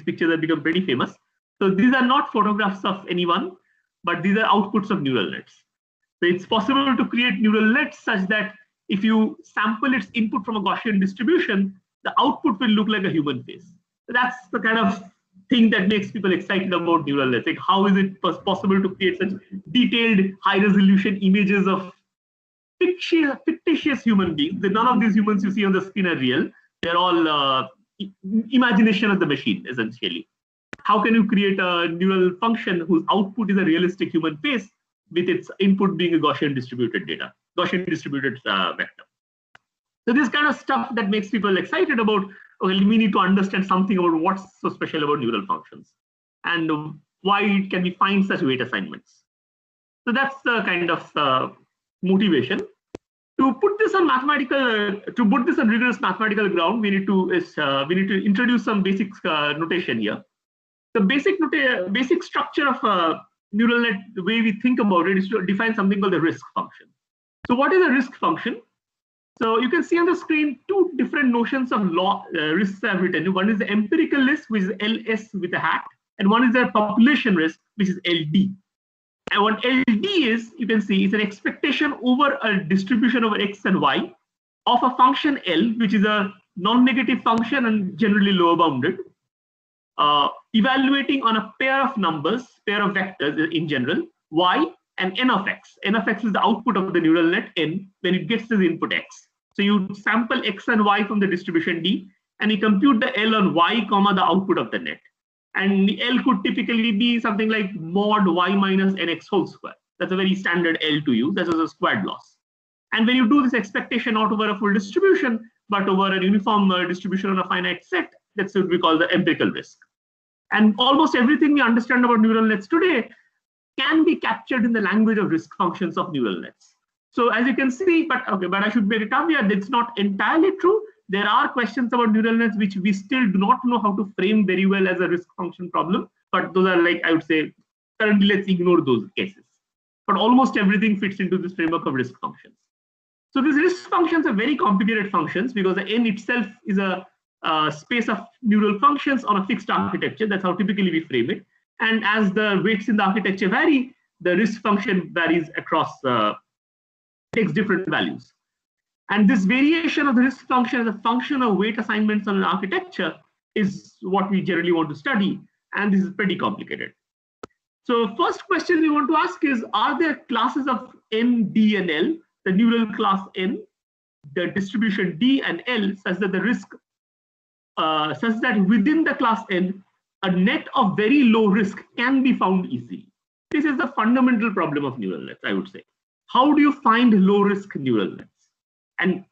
pictures have become pretty famous. So these are not photographs of anyone, but these are outputs of neural nets. So it's possible to create neural nets such that if you sample its input from a Gaussian distribution, the output will look like a human face. So that's the kind of thing that makes people excited about neural nets. Like, how is it possible to create such detailed, high-resolution images of fictitious human beings? None of these humans you see on the screen are real. They're all imagination of the machine, essentially. How can you create a neural function whose output is a realistic human face with its input being a Gaussian distributed vector? So this kind of stuff that makes people excited about, okay, we need to understand something about what's so special about neural functions and why can we find such weight assignments. So that's the kind of motivation. To put this on rigorous mathematical ground, we need to introduce some basic notation here. The basic structure of a neural net, the way we think about it, is to define something called the risk function. So what is a risk function? So you can see on the screen two different notions of risks I've written. One is the empirical risk, which is LS with a hat, and one is the population risk, which is LD. And what LD is, you can see, is an expectation over a distribution over X and Y of a function L, which is a non-negative function and generally lower bounded, evaluating on a pair of numbers, pair of vectors in general, Y and N of X. N of X is the output of the neural net N when it gets this input X. So you sample X and Y from the distribution D, and you compute the L on Y, comma, the output of the net. And the L could typically be something like mod Y minus NX whole square. That's a very standard L to use. That is a squared loss. And when you do this expectation not over a full distribution, but over a uniform distribution on a finite set, that's what we call the empirical risk. And almost everything we understand about neural nets today can be captured in the language of risk functions of neural nets. So as you can see, but I should make it caveat, it's not entirely true. There are questions about neural nets which we still do not know how to frame very well as a risk function problem. But those are, like, I would say, currently let's ignore those cases. But almost everything fits into this framework of risk functions. So these risk functions are very complicated functions because the N itself is a space of neural functions on a fixed architecture. That's how typically we frame it. And as the weights in the architecture vary, the risk function varies across, takes different values. And this variation of the risk function as a function of weight assignments on an architecture is what we generally want to study. And this is pretty complicated. So first question we want to ask is, are there classes of N, D, and L, the neural class N, the distribution D and L, such that the risk, such that within the class N, a net of very low risk can be found easily? This is the fundamental problem of neural nets, I would say. How do you find low risk neural nets? And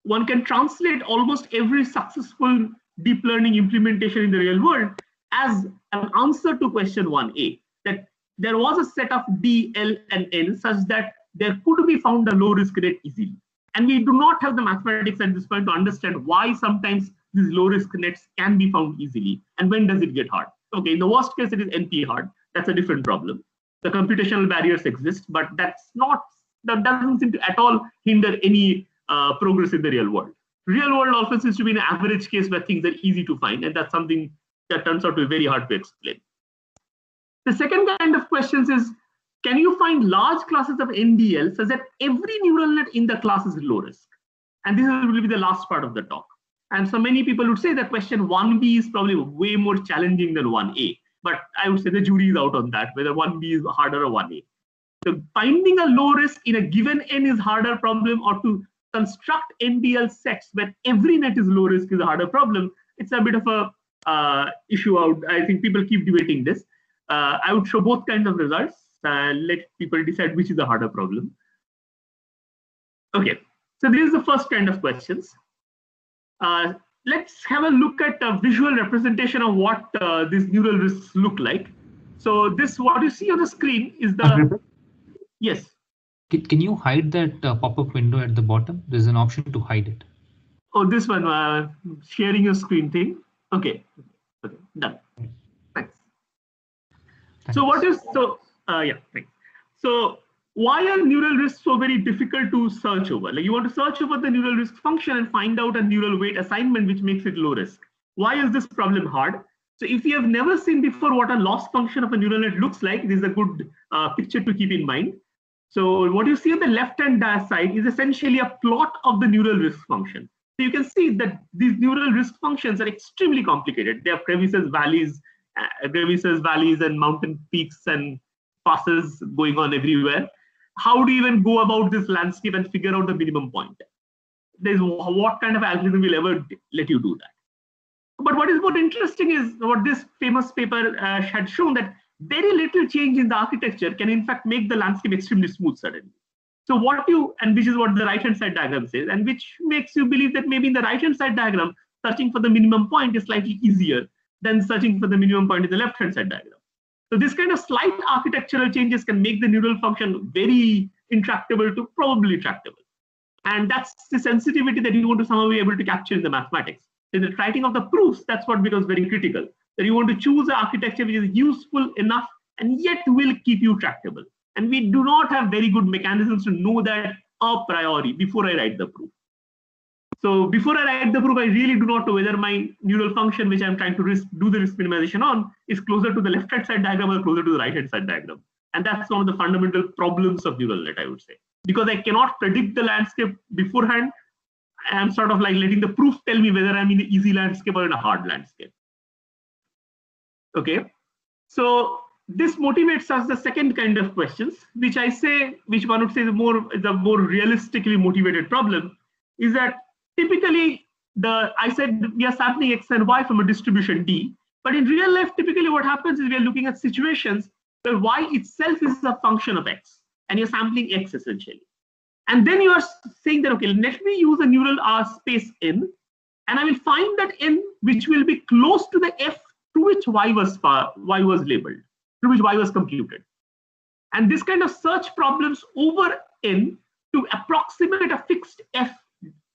one can translate almost every successful deep learning implementation in the real world as an answer to question 1a, that there was a set of D, L, and N such that there could be found a low risk net easily. And we do not have the mathematics at this point to understand why sometimes these low risk nets can be found easily and when does it get hard. Okay, in the worst case, it is NP hard. That's a different problem. The computational barriers exist, but that doesn't seem to at all hinder any progress in the real world. Real world often seems to be an average case where things are easy to find, and that's something that turns out to be very hard to explain. The second kind of questions is, can you find large classes of NDL such that every neural net in the class is low risk? And this will be the last part of the talk. And so many people would say that question 1b is probably way more challenging than 1a. But I would say the jury is out on that, whether 1b is harder or 1a. So finding a low risk in a given N is harder problem, or to construct NDL sets where every net is low risk is a harder problem. It's a bit of a issue out. I think people keep debating this. I would show both kinds of results. Let people decide which is the harder problem. Okay, so this is the first kind of questions. Let's have a look at a visual representation of what these neural risks look like. So this, what you see on the screen is the, yes. Can you hide that pop-up window at the bottom? There's an option to hide it. Oh, this one, sharing your screen thing. Okay, okay, done. Thanks. So what is, so, yeah, thanks. So why are neural risks so very difficult to search over? Like, you want to search over the neural risk function and find out a neural weight assignment which makes it low risk. Why is this problem hard? So if you have never seen before what a loss function of a neural net looks like, this is a good picture to keep in mind. So what you see on the left-hand side is essentially a plot of the neural risk function. So you can see that these neural risk functions are extremely complicated. They have crevices, valleys, and mountain peaks and passes going on everywhere. How do you even go about this landscape and figure out the minimum point? What kind of algorithm will ever let you do that? But what is more interesting is what this famous paper had shown, that very little change in the architecture can in fact make the landscape extremely smooth suddenly. So and which is what the right-hand side diagram says, and which makes you believe that maybe in the right-hand side diagram, searching for the minimum point is slightly easier than searching for the minimum point in the left-hand side diagram. So this kind of slight architectural changes can make the neural function very intractable to probably tractable. And that's the sensitivity that you want to somehow be able to capture in the mathematics. In the writing of the proofs, that's what becomes very critical. That you want to choose an architecture which is useful enough and yet will keep you tractable. And we do not have very good mechanisms to know that a priori before I write the proof. So before I write the proof, I really do not know whether my neural function, which I'm trying to do the risk minimization on, is closer to the left-hand side diagram or closer to the right-hand side diagram. And that's one of the fundamental problems of neural net, I would say. Because I cannot predict the landscape beforehand, I'm sort of like letting the proof tell me whether I'm in an easy landscape or in a hard landscape. Okay, so this motivates us the second kind of questions, which one would say the more realistically motivated problem is that typically I said we are sampling X and Y from a distribution D, but in real life, typically what happens is we are looking at situations where Y itself is a function of X, and you're sampling X essentially. And then you are saying that, okay, let me use a neural space N, and I will find that N which will be close to the F to which Y was labeled, to which Y was computed. And this kind of search problems over N to approximate a fixed F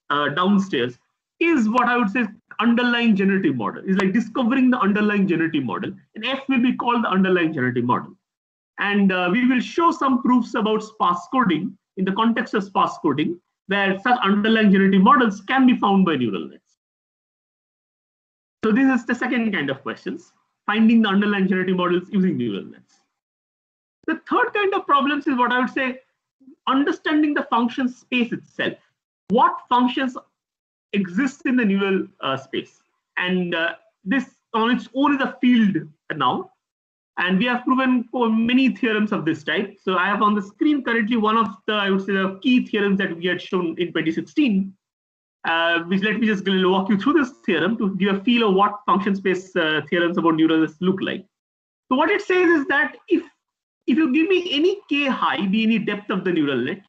downstairs is what I would say underlying generative model. It's like discovering the underlying generative model, and F will be called the underlying generative model. And we will show some proofs about sparse coding in the context of sparse coding, where such underlying generative models can be found by neural nets. So this is the second kind of questions, finding the underlying generative models using neural nets. The third kind of problems is what I would say, understanding the function space itself. What functions exist in the neural space? And this on its own is a field now. And we have proven many theorems of this type. So I have on the screen currently one of the, I would say, the key theorems that we had shown in 2016, which let me just walk you through this theorem to give a feel of what function space theorems about neural nets look like. So what it says is that if you give me any k high, be any depth of the neural net,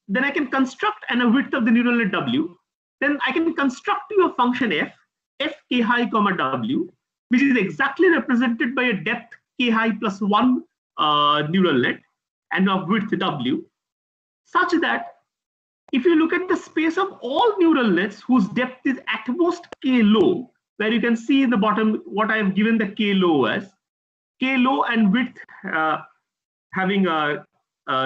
then I can construct and a width of the neural net w, then I can construct you a function f k high comma w, which is exactly represented by a depth k high plus 1 neural net and of width w, such that if you look at the space of all neural nets whose depth is at most k low, where you can see in the bottom what I have given the k low as, k low and width having a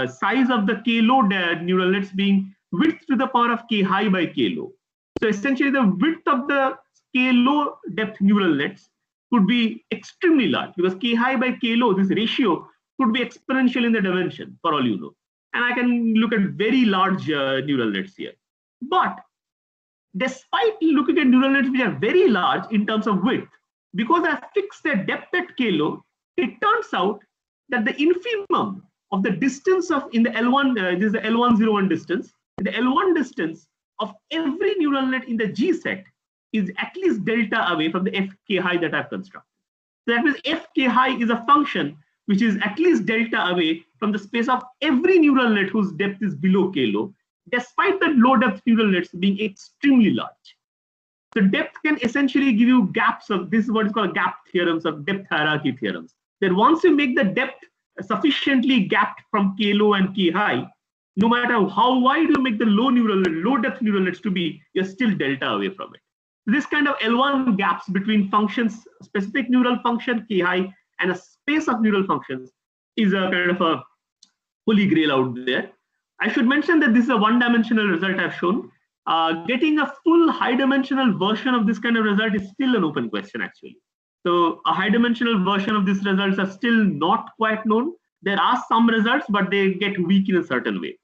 size of the k low neural nets being width to the power of k high by k low. So essentially the width of the k low depth neural nets could be extremely large, because k high by k low, this ratio could be exponential in the dimension for all you know. And I can look at very large neural nets here. But despite looking at neural nets which are very large in terms of width, because I fixed their depth at k low, it turns out that the infimum of the distance in the L1, this is the L101 distance, the L1 distance of every neural net in the G set is at least delta away from the fk high that I've constructed. So that means fk high is a function which is at least delta away from the space of every neural net whose depth is below k low, despite the low depth neural nets being extremely large. So depth can essentially give you gaps of, this is what is called gap theorems of depth hierarchy theorems. That once you make the depth sufficiently gapped from k low and k high, no matter how wide you make the low depth neural nets to be, you're still delta away from it. This kind of L1 gaps between functions, specific neural function k high and a space of neural functions is a kind of a holy grail out there. I should mention that this is a one-dimensional result I've shown. Getting a full high-dimensional version of this kind of result is still an open question actually. So a high dimensional version of these results are still not quite known. There are some results, but they get weak in a certain way.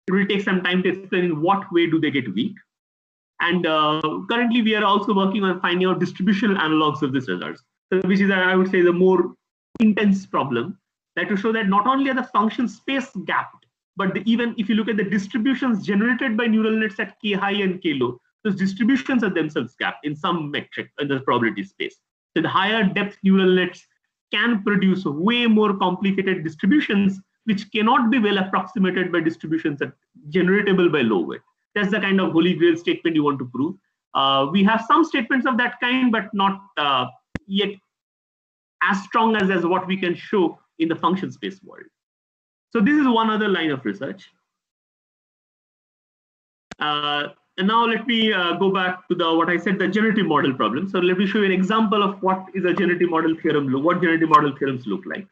It will take some time to explain in what way do they get weak. And currently we are also working on finding out distributional analogs of these results, which is, I would say, the more intense problem, that to show that not only are the functions space gapped, but even if you look at the distributions generated by neural nets at k high and k low, those distributions are themselves gapped in some metric in the probability space. So the higher depth neural nets can produce way more complicated distributions, which cannot be well approximated by distributions that generatable by low weight. That's the kind of holy grail statement you want to prove. We have some statements of that kind, but not yet as strong as what we can show in the function space world. So this is one other line of research. And now let me go back to what I said, the generative model problem. So let me show you an example of what is a generative model theorem, what generative model theorems look like.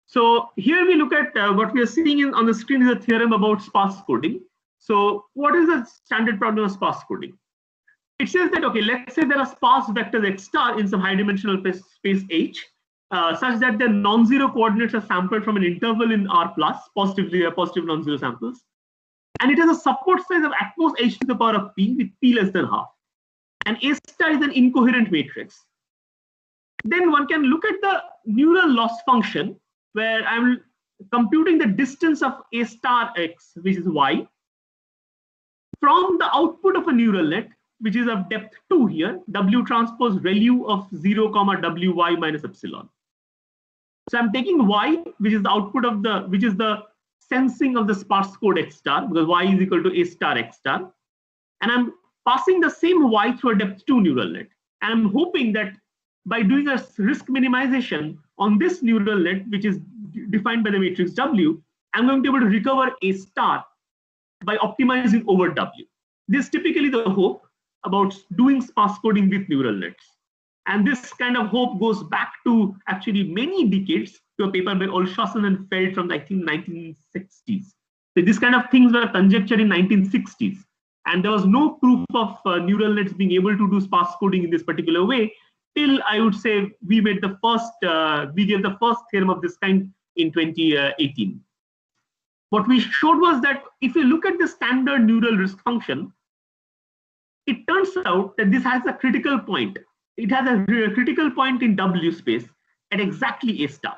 So here we look at what we are seeing on the screen is a theorem about sparse coding. So what is the standard problem of sparse coding? It says that, okay, let's say there are sparse vectors x star in some high dimensional space H, such that the non-zero coordinates are sampled from an interval in R plus, positive non-zero samples. And it has a support size of at most h to the power of p with p less than half. And A star is an incoherent matrix. Then one can look at the neural loss function, where I'm computing the distance of A star x, which is y, from the output of a neural net, which is of depth 2 here, W transpose ReLU of 0, wy minus epsilon. So I'm taking y, which is the output of which is the sensing of the sparse code x star, because y is equal to A star x star. And I'm passing the same y through a depth 2 neural net. And I'm hoping that by doing a risk minimization on this neural net, which is defined by the matrix W, I'm going to be able to recover A star by optimizing over W. This is typically the hope about doing sparse coding with neural nets. And this kind of hope goes back to actually many decades, to a paper by Olshassen and Feld from, I think, 1960s. So this kind of things were conjectured in 1960s. And there was no proof of neural nets being able to do sparse coding in this particular way till, I would say, we made the first, we gave the first theorem of this kind in 2018. What we showed was that if you look at the standard neural risk function, it turns out that this has a critical point. It has a critical point in W space at exactly A star.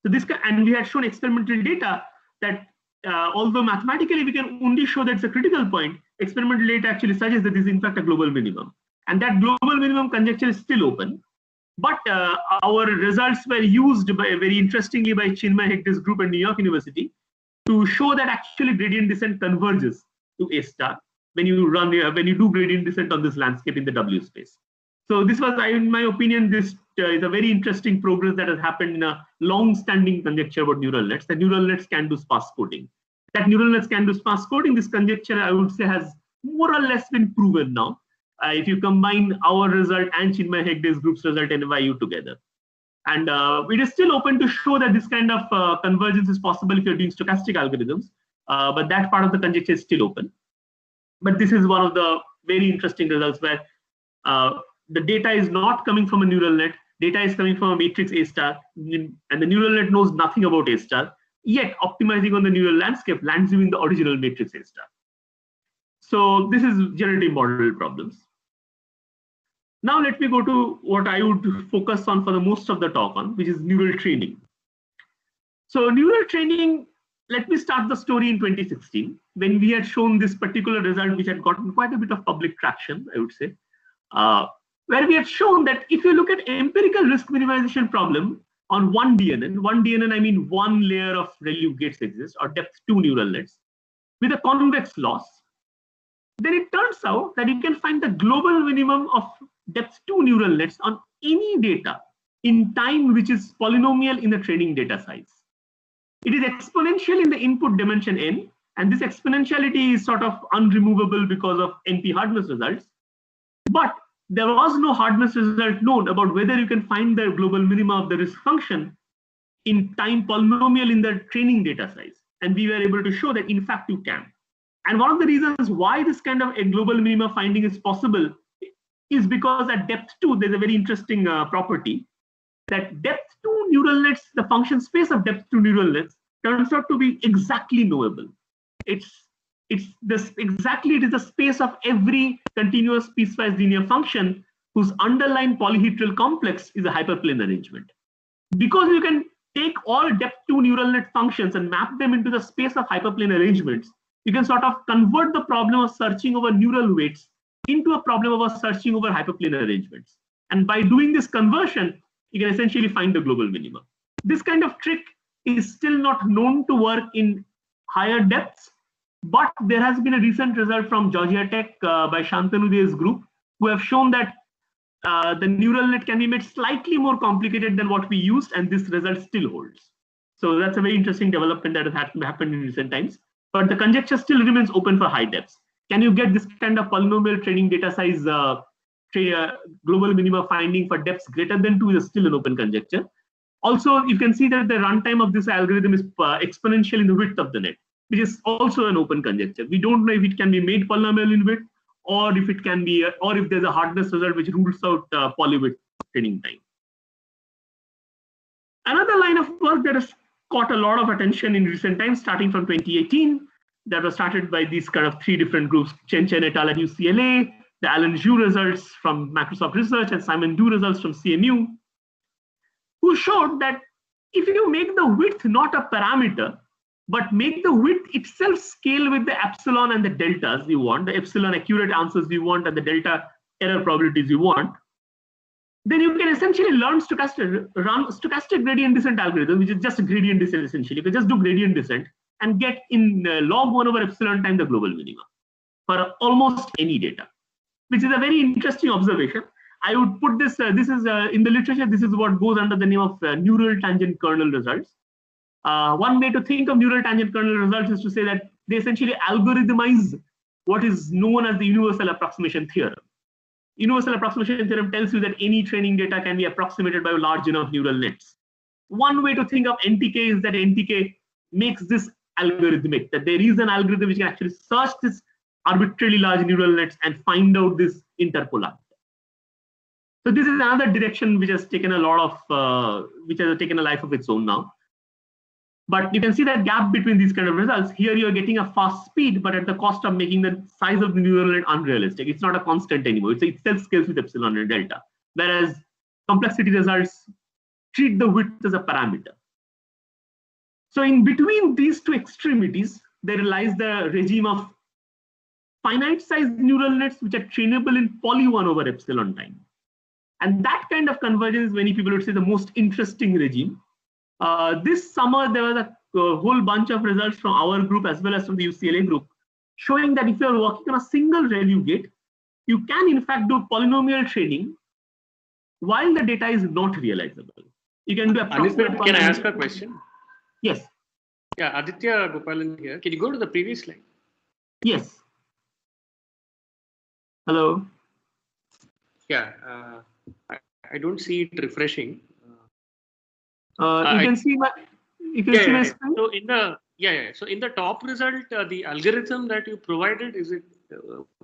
So this, and we had shown experimental data that although mathematically we can only show that it's a critical point, experimental data actually suggests that this is in fact a global minimum. And that global minimum conjecture is still open. But our results were used very interestingly by Chinmay Hegde's group at New York University to show that actually gradient descent converges to A star when you do gradient descent on this landscape in the W space. So this was, in my opinion, this is a very interesting progress that has happened in a long-standing conjecture about neural nets. That neural nets can do sparse coding. That neural nets can do sparse coding, this conjecture, I would say, has more or less been proven now. If you combine our result and Chinmay Hegde's group's result at NYU together. And it is still open to show that this kind of convergence is possible if you're doing stochastic algorithms. But that part of the conjecture is still open. But this is one of the very interesting results where the data is not coming from a neural net, data is coming from a matrix A star, and the neural net knows nothing about A star, yet optimizing on the neural landscape lands you in the original matrix A star. So this is generative model problems. Now let me go to what I would focus on for the most of the talk on, which is neural training. So neural training, let me start the story in 2016, when we had shown this particular result, which had gotten quite a bit of public traction, I would say, where we had shown that if you look at empirical risk minimization problem on one DNN I mean one layer of ReLU gates exists, or depth 2 neural nets, with a convex loss, then it turns out that you can find the global minimum of depth 2 neural nets on any data in time which is polynomial in the training data size. It is exponential in the input dimension n, and this exponentiality is sort of unremovable because of NP hardness results. But there was no hardness result known about whether you can find the global minima of the risk function in time polynomial in the training data size. And we were able to show that in fact you can. And one of the reasons why this kind of a global minima finding is possible is because at depth 2, there's a very interesting property, that depth to neural nets, the function space of depth to neural nets, turns out to be exactly knowable. It is the space of every continuous piecewise linear function whose underlying polyhedral complex is a hyperplane arrangement. Because you can take all depth to neural net functions and map them into the space of hyperplane arrangements, you can sort of convert the problem of searching over neural weights into a problem of searching over hyperplane arrangements. And by doing this conversion, you can essentially find the global minima. This kind of trick is still not known to work in higher depths, but there has been a recent result from Georgia Tech by Shantanu's group, who have shown that the neural net can be made slightly more complicated than what we used, and this result still holds. So that's a very interesting development that has happened in recent times. But the conjecture still remains open for high depths. Can you get this kind of polynomial training data size global minima finding for depths greater than 2 is still an open conjecture. Also, you can see that the runtime of this algorithm is exponential in the width of the net, which is also an open conjecture. We don't know if it can be made polynomial in width, or if it can be, or if there's a hardness result which rules out polywidth training time. Another line of work that has caught a lot of attention in recent times, starting from 2018, that was started by these kind of 3 different groups: Chen et al. At UCLA, the Alan Zhu results from Microsoft Research, and Simon Du results from CMU, who showed that if you make the width not a parameter, but make the width itself scale with the epsilon and the deltas you want, the epsilon accurate answers you want and the delta error probabilities you want, then you can essentially run stochastic gradient descent algorithm, which is just a gradient descent essentially. You can just do gradient descent and get in log 1 over epsilon time the global minima for almost any data, which is a very interesting observation. I would put this, this is in the literature, this is what goes under the name of neural tangent kernel results. One way to think of neural tangent kernel results is to say that they essentially algorithmize what is known as the universal approximation theorem. Universal approximation theorem tells you that any training data can be approximated by large enough neural nets. One way to think of NTK is that NTK makes this algorithmic, that there is an algorithm which can actually search this arbitrarily large neural nets and find out this interpolar. So this is another direction which has taken a lot of, which has taken a life of its own now. But you can see that gap between these kind of results. Here you're getting a fast speed, but at the cost of making the size of the neural net unrealistic. It's not a constant anymore. It itself scales with epsilon and delta. Whereas complexity results treat the width as a parameter. So in between these 2 extremities, there lies the regime of finite sized neural nets which are trainable in poly 1 over epsilon time. And that kind of convergence, many people would say, the most interesting regime. This summer, there was a whole bunch of results from our group as well as from the UCLA group, showing that if you're working on a single ReLU gate, you can in fact do polynomial training while the data is not realizable. You can do Anirbit, can I ask a question? Yes. Yeah, Aditya Gopalan here. Can you go to the previous slide? Yes. Hello. Yeah, I don't see it refreshing. You can see my screen. So in the so in the top result, the algorithm that you provided, is it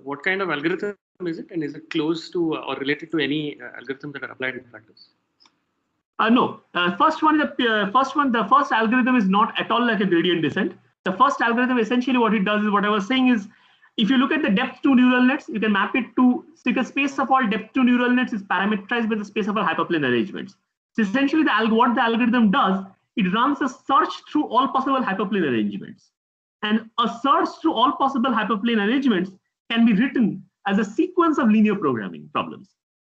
what kind of algorithm is it, and is it close to or related to any algorithm that are applied in practice? No. The first algorithm is not at all like a gradient descent. The first algorithm essentially what it does is what I was saying is, if you look at the depth to neural nets, you can map it to, so the space of all depth to neural nets is parameterized by the space of all hyperplane arrangements. So essentially what the algorithm does, it runs a search through all possible hyperplane arrangements. And a search through all possible hyperplane arrangements can be written as a sequence of linear programming problems.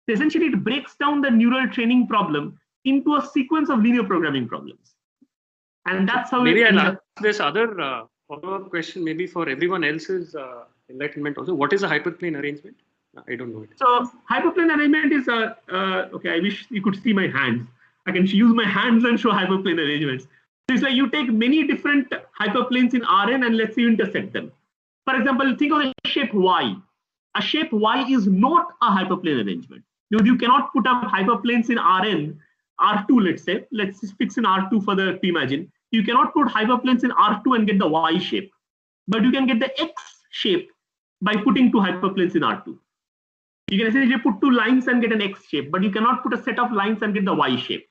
So essentially it breaks down the neural training problem into a sequence of linear programming problems. And that's how maybe I'll ask this other follow-up question, maybe for everyone else's enlightenment also. What is a hyperplane arrangement? I don't know it. So hyperplane arrangement is okay, I wish you could see my hands. I can use my hands and show hyperplane arrangements. So it's like you take many different hyperplanes in Rn and let's say you intersect them. For example, think of a shape Y. A shape Y is not a hyperplane arrangement. You cannot put up hyperplanes in Rn, R2 let's say. Let's fix in R2 for the imagine. You cannot put hyperplanes in R2 and get the Y shape. But you can get the X shape by putting 2 hyperplanes in R2. You can essentially put 2 lines and get an X shape, but you cannot put a set of lines and get the Y shape.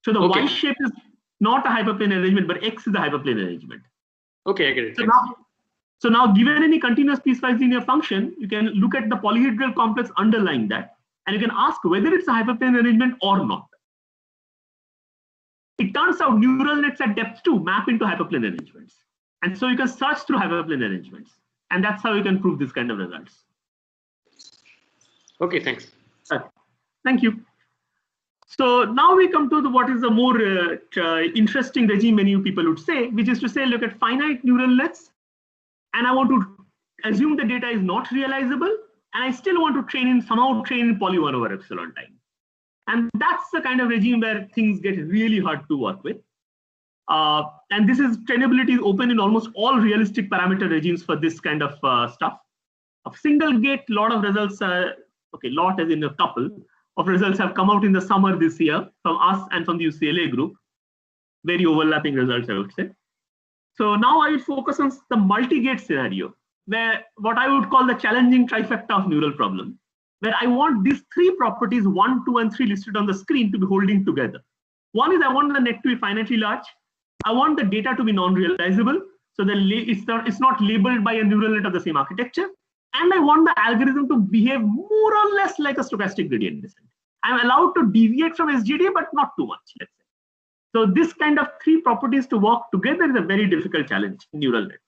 So the Okay. Y shape is not a hyperplane arrangement, but X is a hyperplane arrangement. Okay, I get it. So now given any continuous piecewise linear function, you can look at the polyhedral complex underlying that, and you can ask whether it's a hyperplane arrangement or not. It turns out neural nets at depth 2 map into hyperplane arrangements. And so you can search through hyperplane arrangements. And that's how you can prove this kind of results. Okay, thanks. Thank you. So now we come to what is the more interesting regime many people would say, which is to say, look at finite neural nets. And I want to assume the data is not realizable. And I still want to somehow train in poly 1 over epsilon time. And that's the kind of regime where things get really hard to work with. And this is trainability is open in almost all realistic parameter regimes for this kind of stuff. Of single gate, lot of results, lot as in a couple of results have come out in the summer this year from us and from the UCLA group. Very overlapping results, I would say. So now I will focus on the multi-gate scenario, where what I would call the challenging trifecta of neural problem, where I want these 3 properties, 1, 2, and 3 listed on the screen to be holding together. One is I want the net to be finitely large. I want the data to be non-realizable, so it's not labeled by a neural net of the same architecture. And I want the algorithm to behave more or less like a stochastic gradient descent. I'm allowed to deviate from SGD, but not too much, let's say. So this kind of 3 properties to work together is a very difficult challenge in neural net.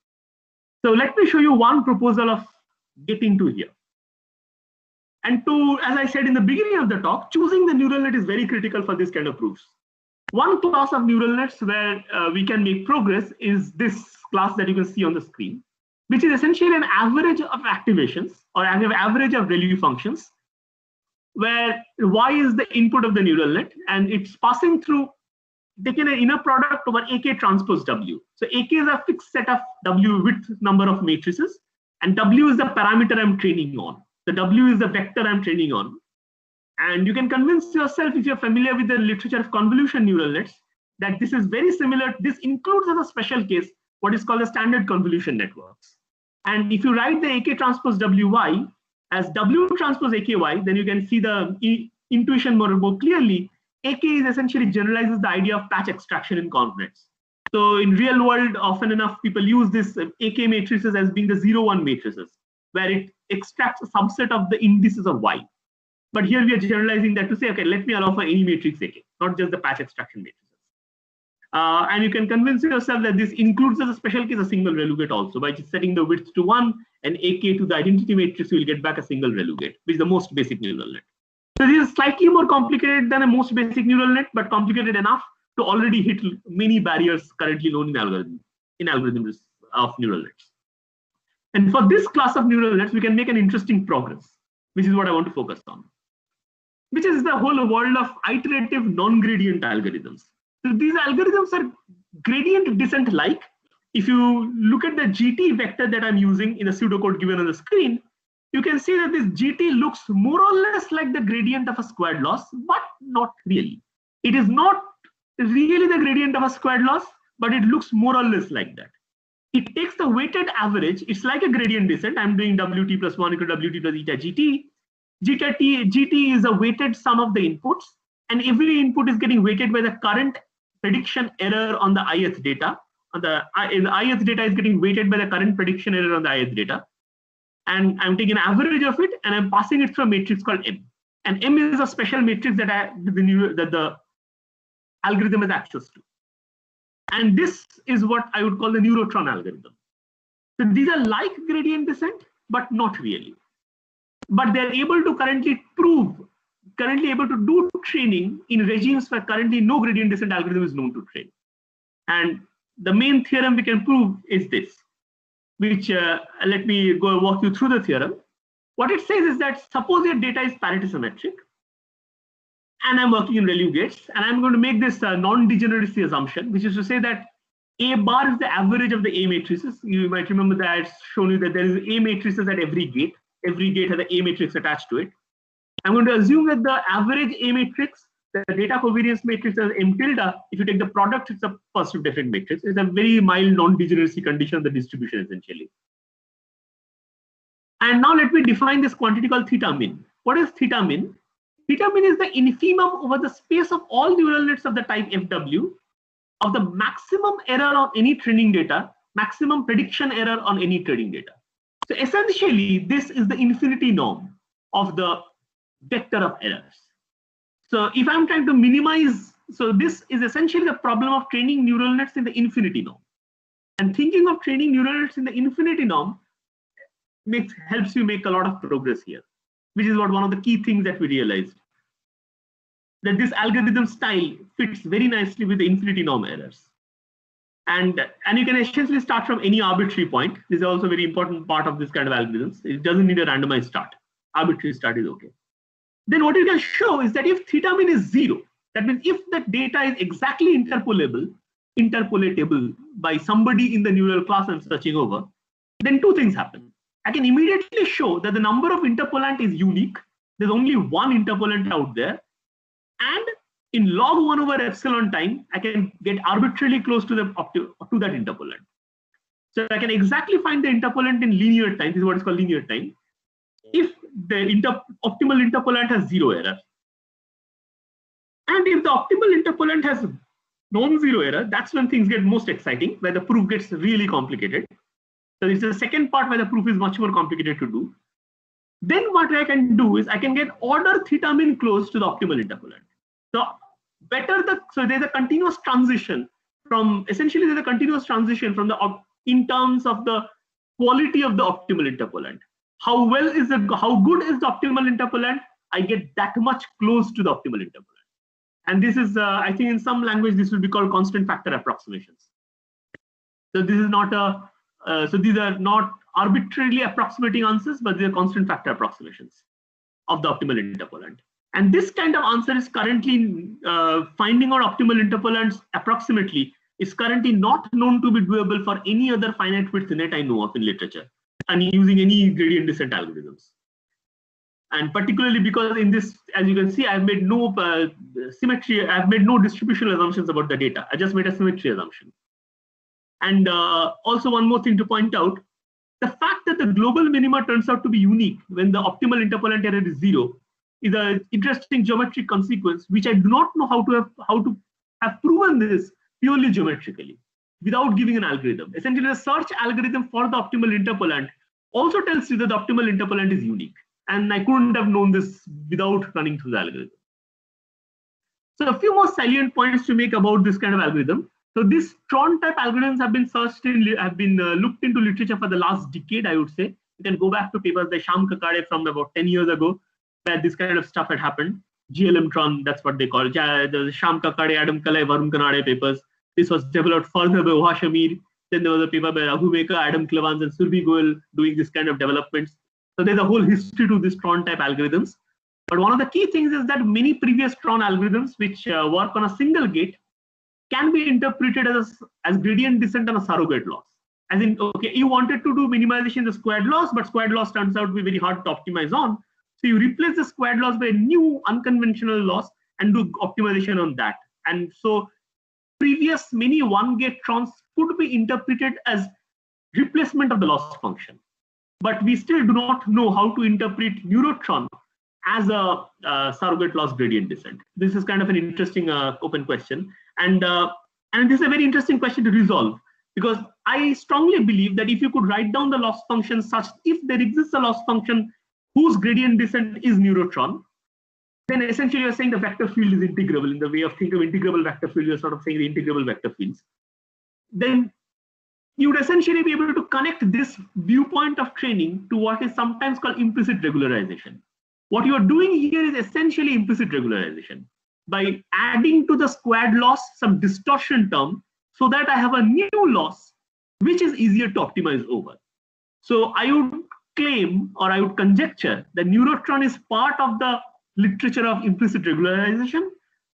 So let me show you one proposal of getting to here. And as I said in the beginning of the talk, choosing the neural net is very critical for this kind of proofs. One class of neural nets where we can make progress is this class that you can see on the screen, which is essentially an average of activations or an average of ReLU functions, where Y is the input of the neural net, and it's passing through, taking an inner product over AK transpose W. So AK is a fixed set of W width number of matrices, and W is the parameter I'm training on. The W is the vector I'm training on. And you can convince yourself, if you're familiar with the literature of convolution neural nets, that this is very similar. This includes as a special case what is called the standard convolution networks. And if you write the AK transpose WY as W transpose AKY, then you can see the intuition more clearly. AK is essentially generalizes the idea of patch extraction in convnets. So in real world, often enough, people use this AK matrices as being the 0-1 matrices, where it extracts a subset of the indices of Y. But here we are generalizing that to say, okay, let me allow for any matrix AK, not just the patch extraction matrices. And you can convince yourself that this includes as a special case a single ReLU gate also. By just setting the width to 1 and AK to the identity matrix, you will get back a single ReLU gate, which is the most basic neural net. So this is slightly more complicated than a most basic neural net, but complicated enough to already hit many barriers currently known in algorithms of neural nets. And for this class of neural nets, we can make an interesting progress, which is what I want to focus on, which is the whole world of iterative non-gradient algorithms. So these algorithms are gradient descent-like. If you look at the GT vector that I'm using in the pseudocode given on the screen, you can see that this GT looks more or less like the gradient of a squared loss, but not really. It is not really the gradient of a squared loss, but it looks more or less like that. It takes the weighted average. It's like a gradient descent. I'm doing WT plus 1 equal to WT plus eta GT. GT is a weighted sum of the inputs, and every input is getting weighted by the current prediction error on the ith data. The ith data is getting weighted by the current prediction error on the ith data. And I'm taking an average of it, and I'm passing it through a matrix called M. And M is a special matrix that the algorithm has access to. And this is what I would call the Neuro-Tron algorithm. So these are like gradient descent, but not really. But they're able to currently able to do training in regimes where currently no gradient descent algorithm is known to train. And the main theorem we can prove is this, which let me go walk you through the theorem. What it says is that suppose your data is parity symmetric, and I'm working in ReLU gates, and I'm going to make this non-degeneracy assumption, which is to say that A bar is the average of the A matrices. You might remember that I've shown you that there is A matrices at every gate. Every gate has an A matrix attached to it. I'm going to assume that the average A matrix, the data covariance matrix as M tilde, if you take the product, it's a positive definite matrix. It's a very mild non-degeneracy condition of the distribution essentially. And now let me define this quantity called theta min. What is theta min? theta mean is the infimum over the space of all neural nets of the type FW of the maximum error on any training data, maximum prediction error on any training data. So essentially, this is the infinity norm of the vector of errors. So if I'm trying to minimize, so this is essentially the problem of training neural nets in the infinity norm. And thinking of training neural nets in the infinity norm helps you make a lot of progress here, which is what one of the key things that we realized. That this algorithm style fits very nicely with the infinity norm errors. And you can essentially start from any arbitrary point. This is also a very important part of this kind of algorithms. It doesn't need a randomized start. Arbitrary start is okay. Then what you can show is that if theta mean is 0, that means if the data is exactly interpolatable by somebody in the neural class I'm searching over, then two things happen. I can immediately show that the number of interpolant is unique. There's only one interpolant out there. And in log 1 over epsilon time, I can get arbitrarily close to that interpolant. So I can exactly find the interpolant in linear time. This is what is called linear time. If the optimal interpolant has 0 error. And if the optimal interpolant has non-zero error, that's when things get most exciting, where the proof gets really complicated. So this is the second part where the proof is much more complicated to do. Then what I can do is I can get order theta min close to the optimal interpolant. So so there's a continuous transition from the in terms of the quality of the optimal interpolant. How good is the optimal interpolant? I get that much close to the optimal interpolant. And this is, I think in some language, this will be called constant factor approximations. So this is not so these are not arbitrarily approximating answers, but they are constant factor approximations of the optimal interpolant. And this kind of answer is currently finding out optimal interpolants approximately is currently not known to be doable for any other finite width net I know of in literature and using any gradient descent algorithms. And particularly because in this, as you can see, I've made no symmetry, I've made no distributional assumptions about the data. I just made a symmetry assumption. And also one more thing to point out, the fact that the global minima turns out to be unique when the optimal interpolant error is 0 is an interesting geometric consequence, which I do not know how to have proven this purely geometrically without giving an algorithm. Essentially, the search algorithm for the optimal interpolant also tells you that the optimal interpolant is unique. And I couldn't have known this without running through the algorithm. So a few more salient points to make about this kind of algorithm. So these Tron type algorithms have been looked into literature for the last decade, I would say. You can go back to papers by Shyam Kakade from about 10 years ago, where this kind of stuff had happened. GLM Tron, that's what they call it. The Shyam Kakade, Adam Kalai, Varun Kanade papers. This was developed further by Oha Shamir. Then there was a paper by Raghu Meka, Adam Clevans, and Surbhi Goel doing this kind of developments. So there's a whole history to this Tron type algorithms. But one of the key things is that many previous Tron algorithms which work on a single gate can be interpreted as gradient descent on a surrogate loss. As in, okay, you wanted to do minimization the squared loss, but squared loss turns out to be very hard to optimize on. So you replace the squared loss by a new unconventional loss and do optimization on that. And so previous many one-gate Trons could be interpreted as replacement of the loss function. But we still do not know how to interpret Neuro-Tron as a surrogate loss gradient descent. This is kind of an interesting open question. And this is a very interesting question to resolve, because I strongly believe that if you could write down the loss function such, if there exists a loss function whose gradient descent is Neuro-Tron, then essentially you're saying the vector field is integrable. In the way of thinking of integrable vector field, you're sort of saying the integrable vector fields. Then you would essentially be able to connect this viewpoint of training to what is sometimes called implicit regularization. What you are doing here is essentially implicit regularization by adding to the squared loss some distortion term so that I have a new loss which is easier to optimize over. So I would claim, or I would conjecture, that Neuro-Tron is part of the literature of implicit regularization,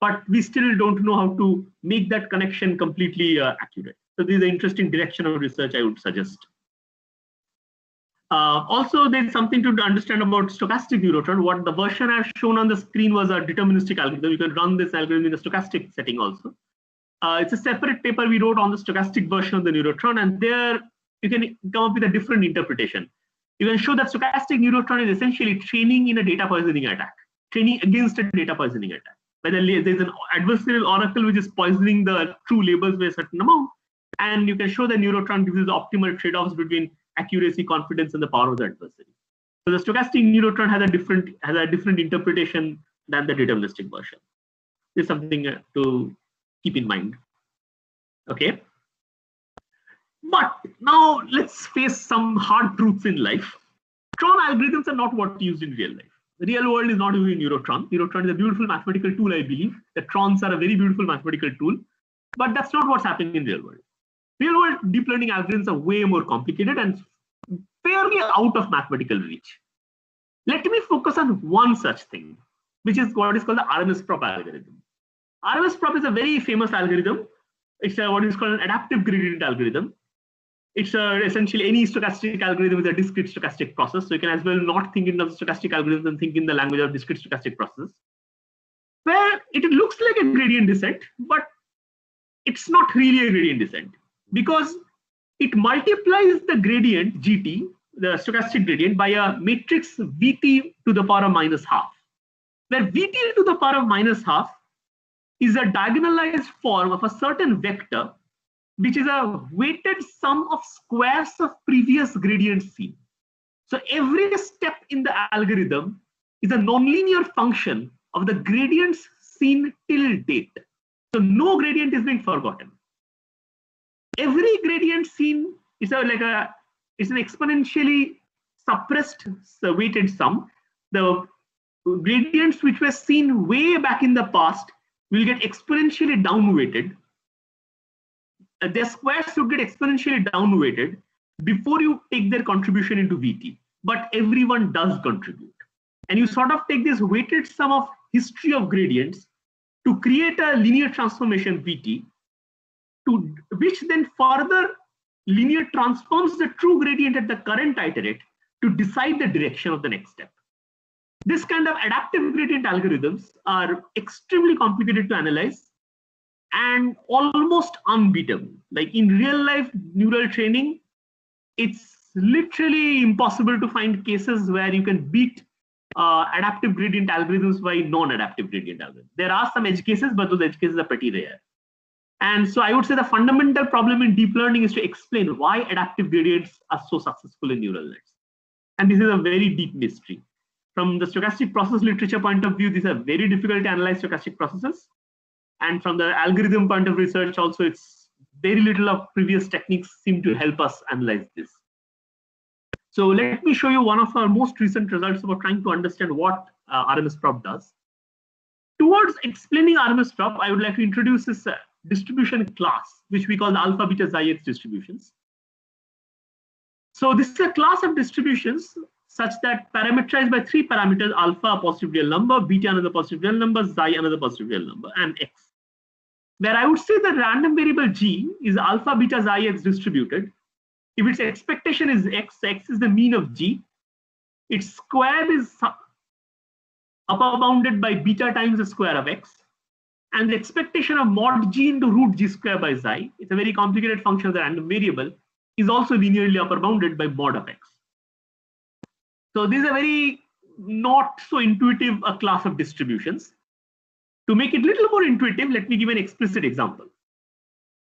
but we still don't know how to make that connection completely accurate. So this is an interesting direction of research I would suggest. Also, there's something to understand about stochastic Neuro-Tron. What the version I've shown on the screen was a deterministic algorithm. You can run this algorithm in a stochastic setting also. It's a separate paper we wrote on the stochastic version of the Neuro-Tron, and there you can come up with a different interpretation. You can show that stochastic Neuro-Tron is essentially training in a data poisoning attack. training against a data poisoning attack. Whether there's an adversarial oracle which is poisoning the true labels by a certain amount, and you can show that Neuro-Tron gives you the optimal trade-offs between accuracy, confidence, and the power of the adversary. So the stochastic Neuro-Tron has a different interpretation than the deterministic version. This is something to keep in mind. Okay. But now let's face some hard truths in life. Tron algorithms are not what used in real life. The real world is not using Neuro-Tron. Neuro-Tron is a beautiful mathematical tool, I believe. The Trons are a very beautiful mathematical tool, but that's not what's happening in real world. Real world deep learning algorithms are way more complicated and fairly out of mathematical reach. Let me focus on one such thing, which is what is called the RMSProp algorithm. RMSProp is a very famous algorithm. It's what is called an adaptive gradient algorithm. It's essentially any stochastic algorithm is a discrete stochastic process. So you can as well not think in terms of stochastic algorithms and think in the language of discrete stochastic processes, where it looks like a gradient descent, but it's not really a gradient descent because it multiplies the gradient GT, the stochastic gradient, by a matrix VT to the power of minus half, where VT to the power of minus half is a diagonalized form of a certain vector, which is a weighted sum of squares of previous gradients seen. So every step in the algorithm is a nonlinear function of the gradients seen till date. So no gradient is being forgotten. Every gradient seen is it's an exponentially suppressed weighted sum. The gradients which were seen way back in the past will get exponentially downweighted. Their squares should get exponentially downweighted before you take their contribution into VT. But everyone does contribute. And you sort of take this weighted sum of history of gradients to create a linear transformation VT, to which then further linear transforms the true gradient at the current iterate to decide the direction of the next step. This kind of adaptive gradient algorithms are extremely complicated to analyze and almost unbeatable. Like in real life neural training, it's literally impossible to find cases where you can beat adaptive gradient algorithms by non-adaptive gradient algorithms. There are some edge cases, but those edge cases are pretty rare. And so I would say the fundamental problem in deep learning is to explain why adaptive gradients are so successful in neural nets. And this is a very deep mystery. From the stochastic process literature point of view, these are very difficult to analyze stochastic processes. And from the algorithm point of research also, it's very little of previous techniques seem to help us analyze this. So let me show you one of our most recent results about trying to understand what RMSProp does. Towards explaining RMSProp, I would like to introduce this distribution class, which we call the alpha, beta, xi, x distributions. So this is a class of distributions such that parameterized by three parameters: alpha, a positive real number; beta, another positive real number; xi, another positive real number; and x. Where I would say the random variable g is alpha, beta, xi, x distributed. If its expectation is x, x is the mean of g. Its square is upper bounded by beta times the square of x. And the expectation of mod g into root g square by xi, it's a very complicated function of the random variable, is also linearly upper bounded by mod of x. So this is a very not so intuitive a class of distributions. To make it a little more intuitive, let me give an explicit example.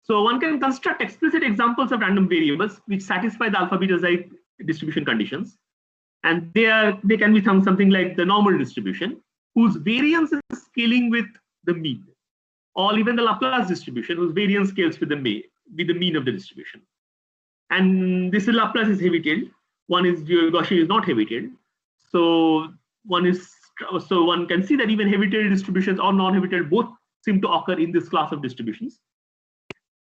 So one can construct explicit examples of random variables which satisfy the alpha, beta, xi distribution conditions. And they can be something like the normal distribution, whose variance is scaling with the mean, or even the Laplace distribution, whose variance scales with the mean of the distribution. And this Laplace is heavy-tailed. One is Gaussian is not heavy-tailed. So one can see that even heavy-tailed distributions or non-heavy-tailed both seem to occur in this class of distributions.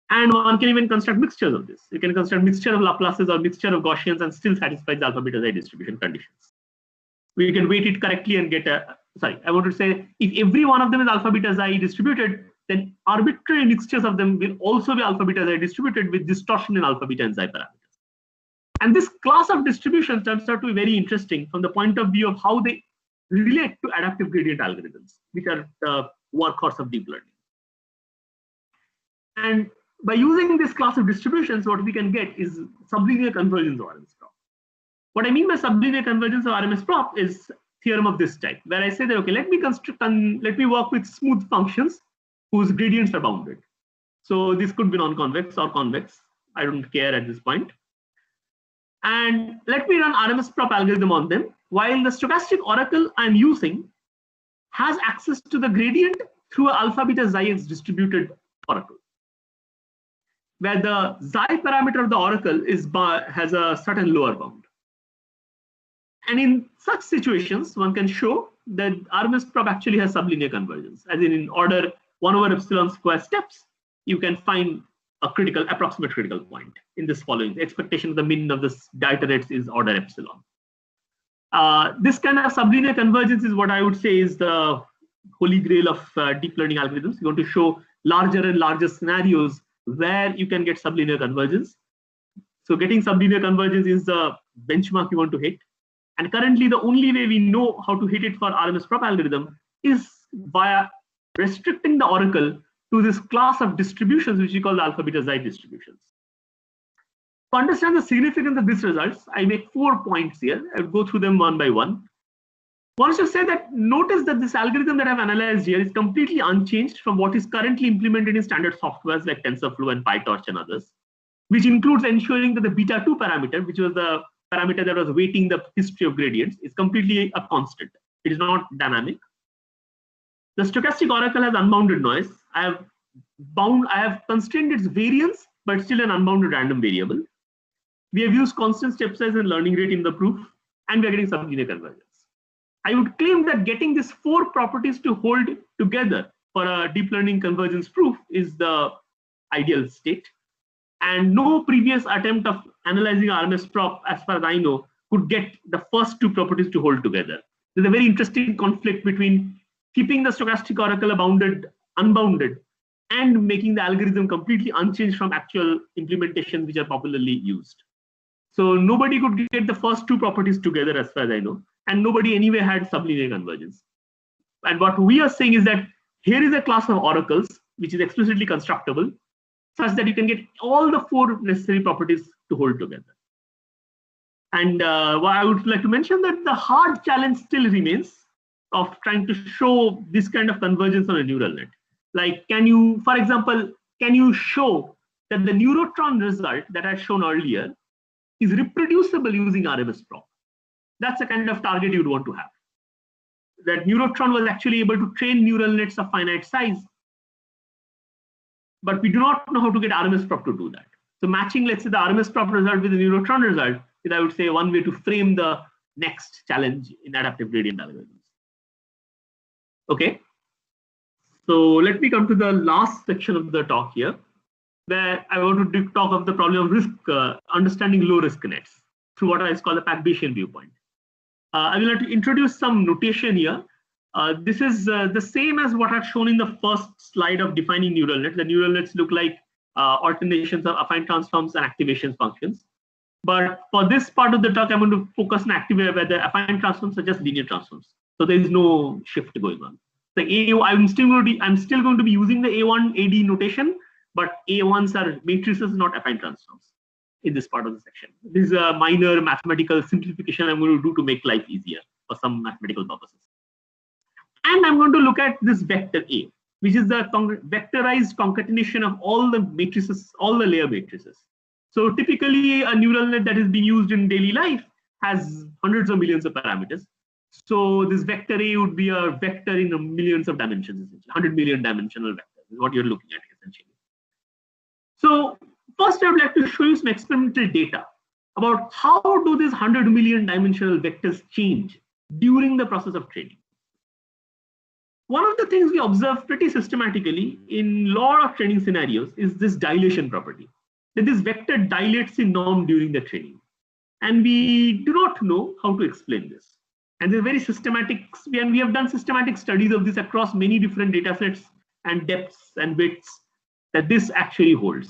And one can even construct mixtures of this. You can construct mixture of Laplaces or mixture of Gaussians and still satisfy the alpha, beta, xi distribution conditions. We can weight it correctly and get a, I want to say, if every one of them is alpha, beta, xi distributed, then arbitrary mixtures of them will also be alpha, beta, xi distributed with distortion in alpha, beta, and xi parameters. And this class of distributions turns out to be very interesting from the point of view of how they relate to adaptive gradient algorithms, which are the workhorse of deep learning. And by using this class of distributions, what we can get is sublinear convergence of RMSProp. What I mean by sublinear convergence of RMSProp is, theorem of this type, where I say that, okay, let me work with smooth functions whose gradients are bounded. So this could be non-convex or convex. I don't care at this point. And let me run RMSProp algorithm on them, while the stochastic oracle I'm using has access to the gradient through an alpha beta xi x distributed oracle, where the xi parameter of the oracle has a certain lower bound. And in such situations, one can show that RMSProp actually has sublinear convergence, as in order 1 over epsilon square steps, you can find a approximate critical point in this following. The expectation of the min of this iterates is order epsilon. This kind of sublinear convergence is what I would say is the holy grail of deep learning algorithms. You want to show larger and larger scenarios where you can get sublinear convergence. So getting sublinear convergence is the benchmark you want to hit. And currently, the only way we know how to hit it for RMSProp algorithm is via restricting the oracle to this class of distributions, which we call the alpha beta xi distributions. To understand the significance of these results, I make 4 points here. I will go through them one by one. One is to say that notice that this algorithm that I've analyzed here is completely unchanged from what is currently implemented in standard softwares like TensorFlow and PyTorch and others, which includes ensuring that the beta2 parameter, which was the parameter that was weighting the history of gradients, is completely a constant. It is not dynamic. The stochastic oracle has unbounded noise. I have constrained its variance, but still an unbounded random variable. We have used constant step size and learning rate in the proof, and we are getting sublinear convergence. I would claim that getting these 4 properties to hold together for a deep learning convergence proof is the ideal state. And no previous attempt of analyzing RMSProp, as far as I know, could get the first 2 properties to hold together. There's a very interesting conflict between keeping the stochastic oracle unbounded and making the algorithm completely unchanged from actual implementations which are popularly used. So nobody could get the first 2 properties together, as far as I know, and nobody anyway had sublinear convergence. And what we are saying is that here is a class of oracles which is explicitly constructible, such that you can get all the 4 necessary properties to hold together. And I would like to mention that the hard challenge still remains of trying to show this kind of convergence on a neural net. Like, can you, for example, can you show that the Neuro-Tron result that I had shown earlier is reproducible using RMSProp? That's the kind of target you'd want to have. That Neuro-Tron was actually able to train neural nets of finite size, but we do not know how to get RMSProp to do that. So matching, let's say, the RMSProp result with the Neuro-Tron result is, I would say, one way to frame the next challenge in adaptive gradient algorithms. Okay. So let me come to the last section of the talk here, where I want to talk of the problem of risk, understanding low risk nets through what I call the PAC-Bayesian viewpoint. I will have to introduce some notation here. This is the same as what I've shown in the first slide of defining neural nets. The neural nets look like alternations of affine transforms and activation functions. But for this part of the talk, I'm going to focus on where the affine transforms are just linear transforms. So there is no shift going on. The I'm still going to be using the A1 AD notation, but A1s are matrices, not affine transforms in this part of the section. This is a minor mathematical simplification I'm going to do to make life easier for some mathematical purposes. And I'm going to look at this vector A, which is the vectorized concatenation of all the matrices, all the layer matrices. So typically a neural net that is being used in daily life has hundreds of millions of parameters. So this vector A would be a vector in millions of dimensions, essentially 100 million dimensional vector is what you're looking at essentially. So first I would like to show you some experimental data about how do these 100 million dimensional vectors change during the process of training. One of the things we observe pretty systematically in a lot of training scenarios is this dilation property, that this vector dilates in norm during the training. And we do not know how to explain this. And there's very systematic, and we have done systematic studies of this across many different data sets and depths and widths, that this actually holds.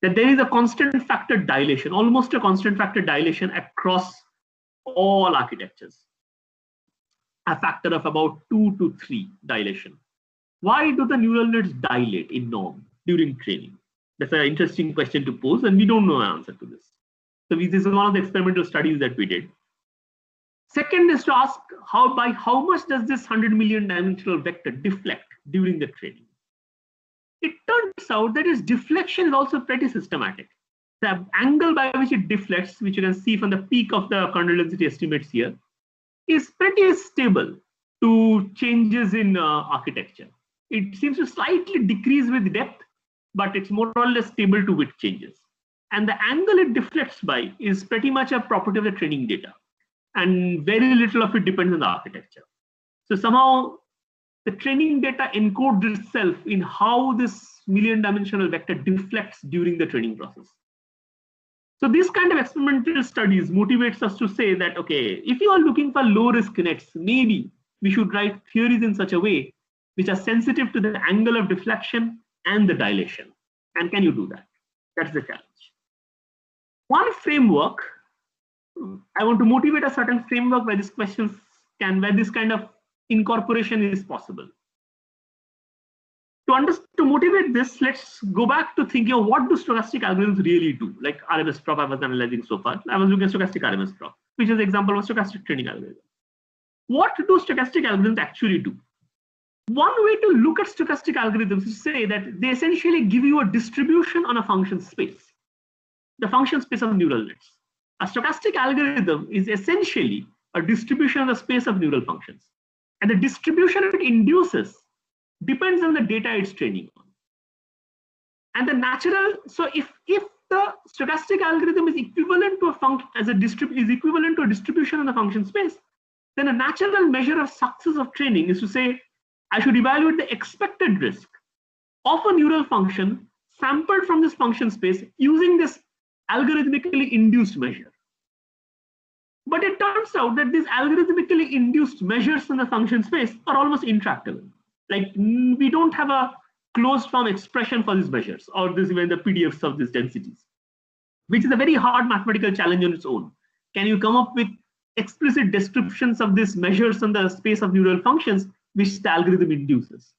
That there is a constant factor dilation, almost a constant factor dilation across all architectures. A factor of about 2 to 3 dilation. Why do the neural nets dilate in norm during training? That's an interesting question to pose, and we don't know the answer to this. So this is one of the experimental studies that we did. Second is to ask by how much does this 100 million dimensional vector deflect during the training? It turns out that its deflection is also pretty systematic. The angle by which it deflects, which you can see from the peak of the kernel density estimates here, is pretty stable to changes in architecture. It seems to slightly decrease with depth, but it's more or less stable to width changes. And the angle it deflects by is pretty much a property of the training data. And very little of it depends on the architecture. So somehow the training data encodes itself in how this million dimensional vector deflects during the training process. So this kind of experimental studies motivates us to say that, okay, if you are looking for low risk nets, maybe we should write theories in such a way which are sensitive to the angle of deflection and the dilation. And can you do that? That's the challenge. One framework, I want to motivate a certain framework where this kind of incorporation is possible. To motivate this, let's go back to thinking of what do stochastic algorithms really do, like RMSProp I was analyzing so far. I was looking at stochastic RMSProp, which is an example of stochastic training algorithm. What do stochastic algorithms actually do? One way to look at stochastic algorithms is to say that they essentially give you a distribution on a function space, the function space of neural nets. A stochastic algorithm is essentially a distribution of the space of neural functions. And the distribution it induces depends on the data it's training on. And the natural, so if the stochastic algorithm is equivalent to a function equivalent to a distribution on the function space, then a natural measure of success of training is to say, I should evaluate the expected risk of a neural function sampled from this function space using this algorithmically induced measure. But it turns out that these algorithmically induced measures in the function space are almost intractable. Like we don't have a closed form expression for these measures or even the PDFs of these densities, which is a very hard mathematical challenge on its own. Can you come up with explicit descriptions of these measures on the space of neural functions which the algorithm induces?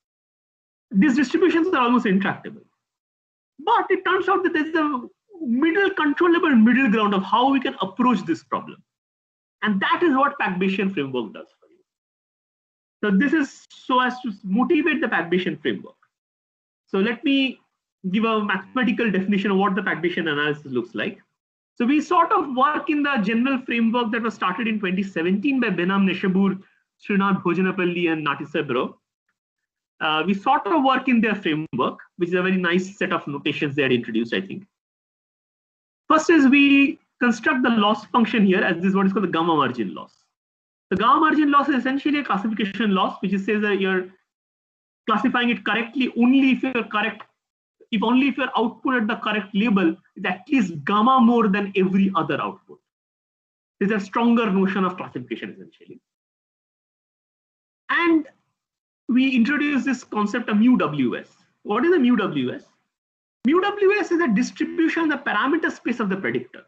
These distributions are almost intractable. But it turns out that there is a controllable middle ground of how we can approach this problem. And that is what PAC-Bayesian framework does for you. So this is so as to motivate the PAC-Bayesian framework. So let me give a mathematical definition of what the PAC-Bayesian analysis looks like. So we sort of work in the general framework that was started in 2017 by Benham Neshabur, Srinath Bhojanapalli, and Natisa Bro. We sort of work in their framework, which is a very nice set of notations they had introduced, I think. First is we construct the loss function here as this is what is called the gamma margin loss. The gamma margin loss is essentially a classification loss, which says that you're classifying it correctly only if you're correct, only if your output at the correct label is at least gamma more than every other output. There's a stronger notion of classification essentially. And we introduce this concept of mu-WS. What is a mu-WS? Mu-WS is a distribution of the parameter space of the predictor.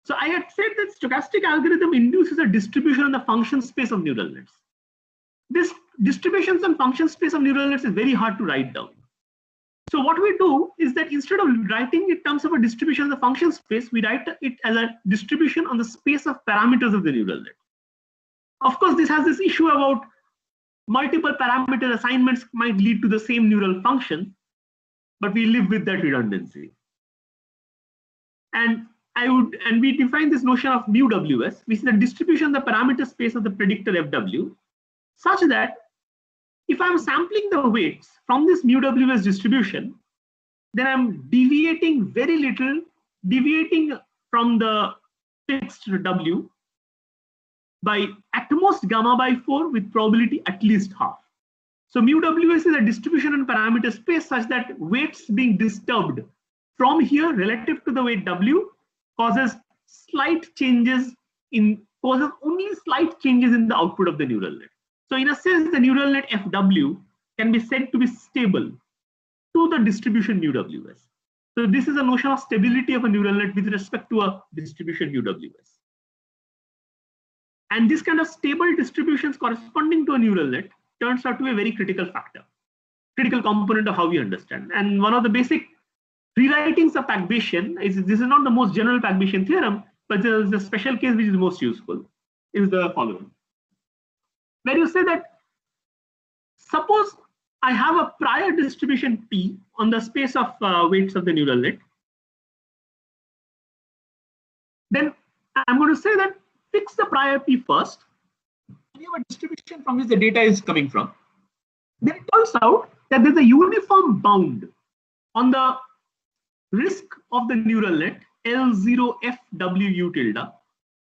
So I had said that stochastic algorithm induces a distribution on the function space of neural nets. This distributions on function space of neural nets is very hard to write down. So what we do is that instead of writing in terms of a distribution of the function space, we write it as a distribution on the space of parameters of the neural net. Of course, this has this issue about multiple parameter assignments might lead to the same neural function, but we live with that redundancy. And we define this notion of mu-WS, which is the distribution of the parameter space of the predictor FW, such that if I'm sampling the weights from this mu-WS distribution, then I'm deviating very little, deviating from the fixed W by at most gamma by 4 with probability at least half. So mu-WS is a distribution in parameter space such that weights being disturbed from here relative to the weight W causes slight changes only slight changes in the output of the neural net. So in a sense, the neural net FW can be said to be stable to the distribution mu-WS. So this is a notion of stability of a neural net with respect to a distribution mu-WS. And this kind of stable distributions corresponding to a neural net turns out to be a very critical factor, critical component of how we understand. And one of the basic rewritings of PAC-Bayesian is, this is not the most general PAC-Bayesian theorem, but there is a special case which is most useful, is the following. where you say that suppose I have a prior distribution P on the space of weights of the neural net. Then I'm going to say that fix the prior P first. You have a distribution from which the data is coming from. Then it turns out that there's a uniform bound on the risk of the neural net L0FWU tilde.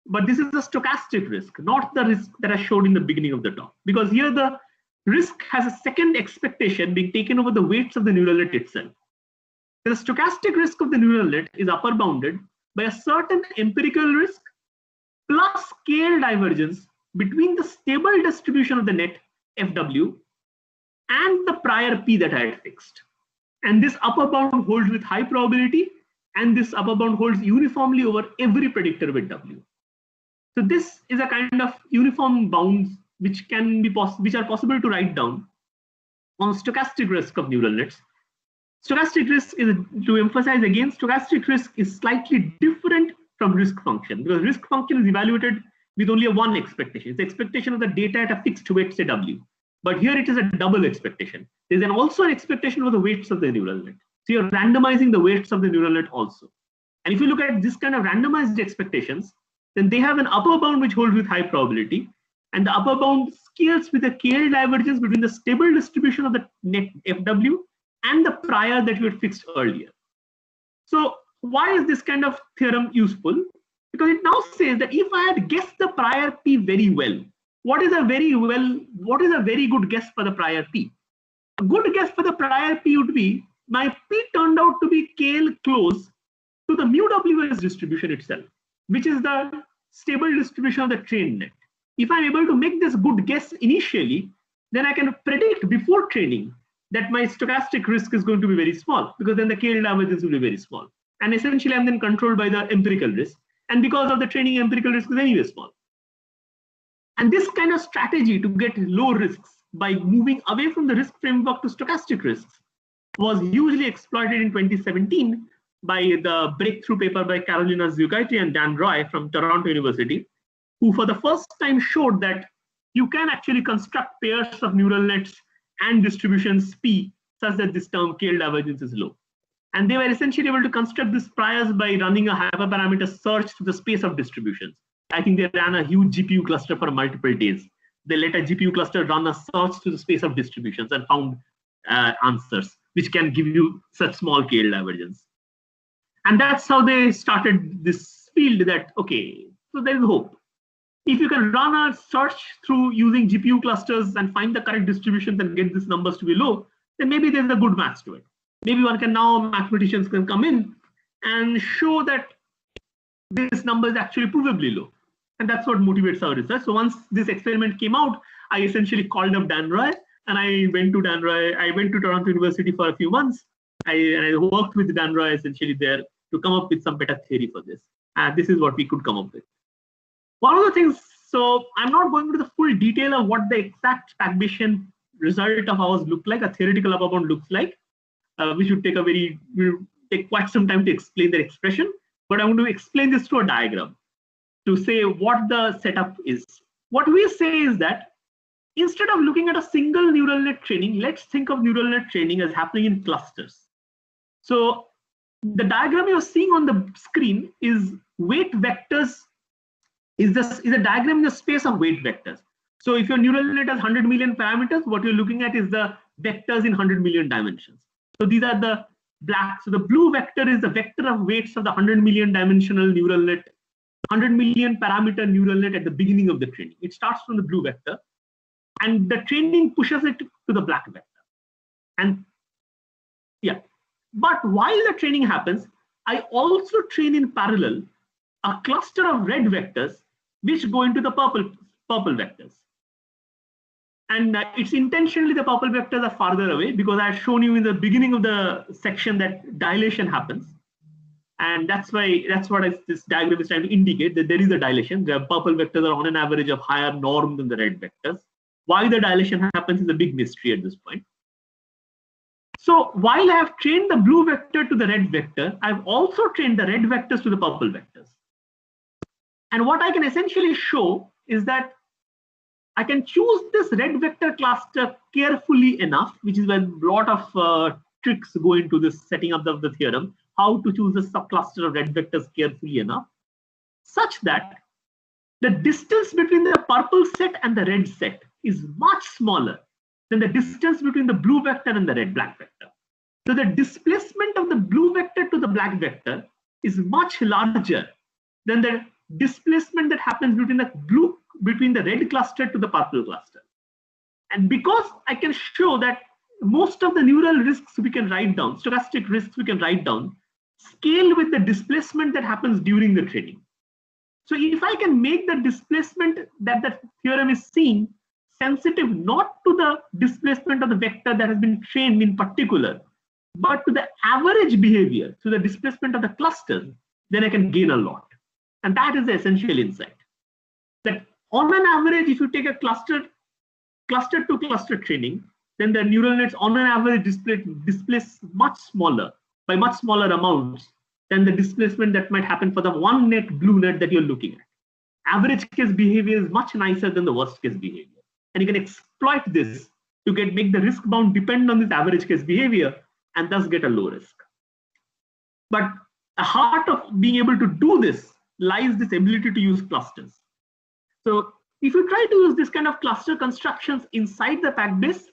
But this is a stochastic risk, not the risk that I showed in the beginning of the talk. Because here the risk has a second expectation being taken over the weights of the neural net itself. The stochastic risk of the neural net is upper bounded by a certain empirical risk plus scale divergence between the stable distribution of the net FW and the prior P that I had fixed. And this upper bound holds with high probability, and this upper bound holds uniformly over every predictor with W. So this is a kind of uniform bounds which can be which are possible to write down on stochastic risk of neural nets. Stochastic risk is, to emphasize again, stochastic risk is slightly different from risk function, because risk function is evaluated with only a one expectation. It's the expectation of the data at a fixed weight, say W. But here it is a double expectation. There's also an expectation of the weights of the neural net. So you're randomizing the weights of the neural net also. And if you look at this kind of randomized expectations, then they have an upper bound which holds with high probability, and the upper bound scales with a KL divergence between the stable distribution of the net FW and the prior that you had fixed earlier. So why is this kind of theorem useful? Because it now says that if I had guessed the prior P very well, what is a very good guess for the prior P? A good guess for the prior P would be my P turned out to be KL close to the mu WS distribution itself, which is the stable distribution of the trained net. If I'm able to make this good guess initially, then I can predict before training that my stochastic risk is going to be very small, because then the KL divergence will be very small. And essentially, I'm then controlled by the empirical risk. And because of the training, empirical risk is anyway small. And this kind of strategy to get low risks by moving away from the risk framework to stochastic risks was hugely exploited in 2017 by the breakthrough paper by Carolina Zugaiti and Dan Roy from Toronto University, who for the first time showed that you can actually construct pairs of neural nets and distributions P such that this term KL divergence is low. And they were essentially able to construct these priors by running a hyperparameter search to the space of distributions. I think they ran a huge GPU cluster for multiple days. They let a GPU cluster run a search to the space of distributions and found answers, which can give you such small KL divergence. And that's how they started this field that, okay, so there is hope. If you can run a search through using GPU clusters and find the correct distributions and get these numbers to be low, then maybe there's a good match to it. Maybe one can now, mathematicians can come in and show that this number is actually provably low. And that's what motivates our research. So once this experiment came out, I essentially called up Dan Roy, and I went to Toronto University for a few months. I worked with Dan Roy essentially there to come up with some better theory for this. And this is what we could come up with. One of the things, so I'm not going into the full detail of what the exact PAC-Bayesian result of ours look like, a theoretical upper bound looks like. We'll take quite some time to explain the expression, but I'm going to explain this through a diagram to say what the setup is. What we say is that instead of looking at a single neural net training, let's think of neural net training as happening in clusters. So the diagram you're seeing on the screen is weight vectors, is a diagram in the space of weight vectors. So if your neural net has 100 million parameters, what you're looking at is the vectors in 100 million dimensions. So these are the black. So the blue vector is the vector of weights of the 100 million dimensional neural net, 100 million parameter neural net at the beginning of the training. It starts from the blue vector, and the training pushes it to the black vector. And yeah, but while the training happens, I also train in parallel a cluster of red vectors which go into the purple vectors. And it's intentionally the purple vectors are farther away, because I had shown you in the beginning of the section that dilation happens. And that's what this diagram is trying to indicate, that there is a dilation. The purple vectors are on an average of higher norm than the red vectors. Why the dilation happens is a big mystery at this point. So while I have trained the blue vector to the red vector, I've also trained the red vectors to the purple vectors. And what I can essentially show is that I can choose this red vector cluster carefully enough, which is where a lot of tricks go into this setting up of the theorem, how to choose a subcluster of red vectors carefully enough, such that the distance between the purple set and the red set is much smaller than the distance between the blue vector and the red-black vector. So the displacement of the blue vector to the black vector is much larger than the displacement that happens between the red cluster to the purple cluster. And because I can show that most of the neural risks we can write down, stochastic risks we can write down, scale with the displacement that happens during the training. So if I can make the displacement that the theorem is seeing sensitive not to the displacement of the vector that has been trained in particular, but to the average behavior, to the displacement of the clusters, then I can gain a lot. And that is the essential insight. That on an average, if you take a cluster to cluster training, then the neural nets on an average displace much smaller, by much smaller amounts than the displacement that might happen for the one net blue net that you're looking at. Average case behavior is much nicer than the worst case behavior. And you can exploit this to make the risk bound depend on this average case behavior and thus get a low risk. But the heart of being able to do this lies this ability to use clusters. So if you try to use this kind of cluster constructions inside the PAC-base,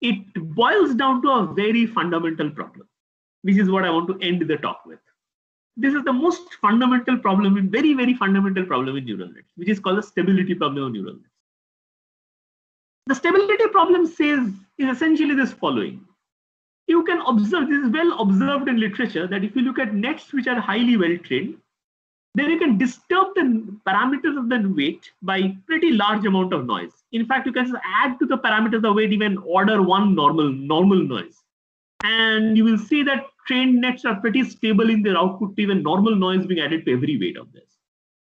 it boils down to a very fundamental problem, which is what I want to end the talk with. This is the most fundamental problem, very, very fundamental problem in neural nets, which is called the stability problem of neural nets. The stability problem is essentially this following. You can observe, this is well observed in literature, that if you look at nets which are highly well trained, then you can disturb the parameters of the weight by pretty large amount of noise. In fact, you can just add to the parameters of weight even order 1 normal noise. And you will see that trained nets are pretty stable in their output, even normal noise being added to every weight of this.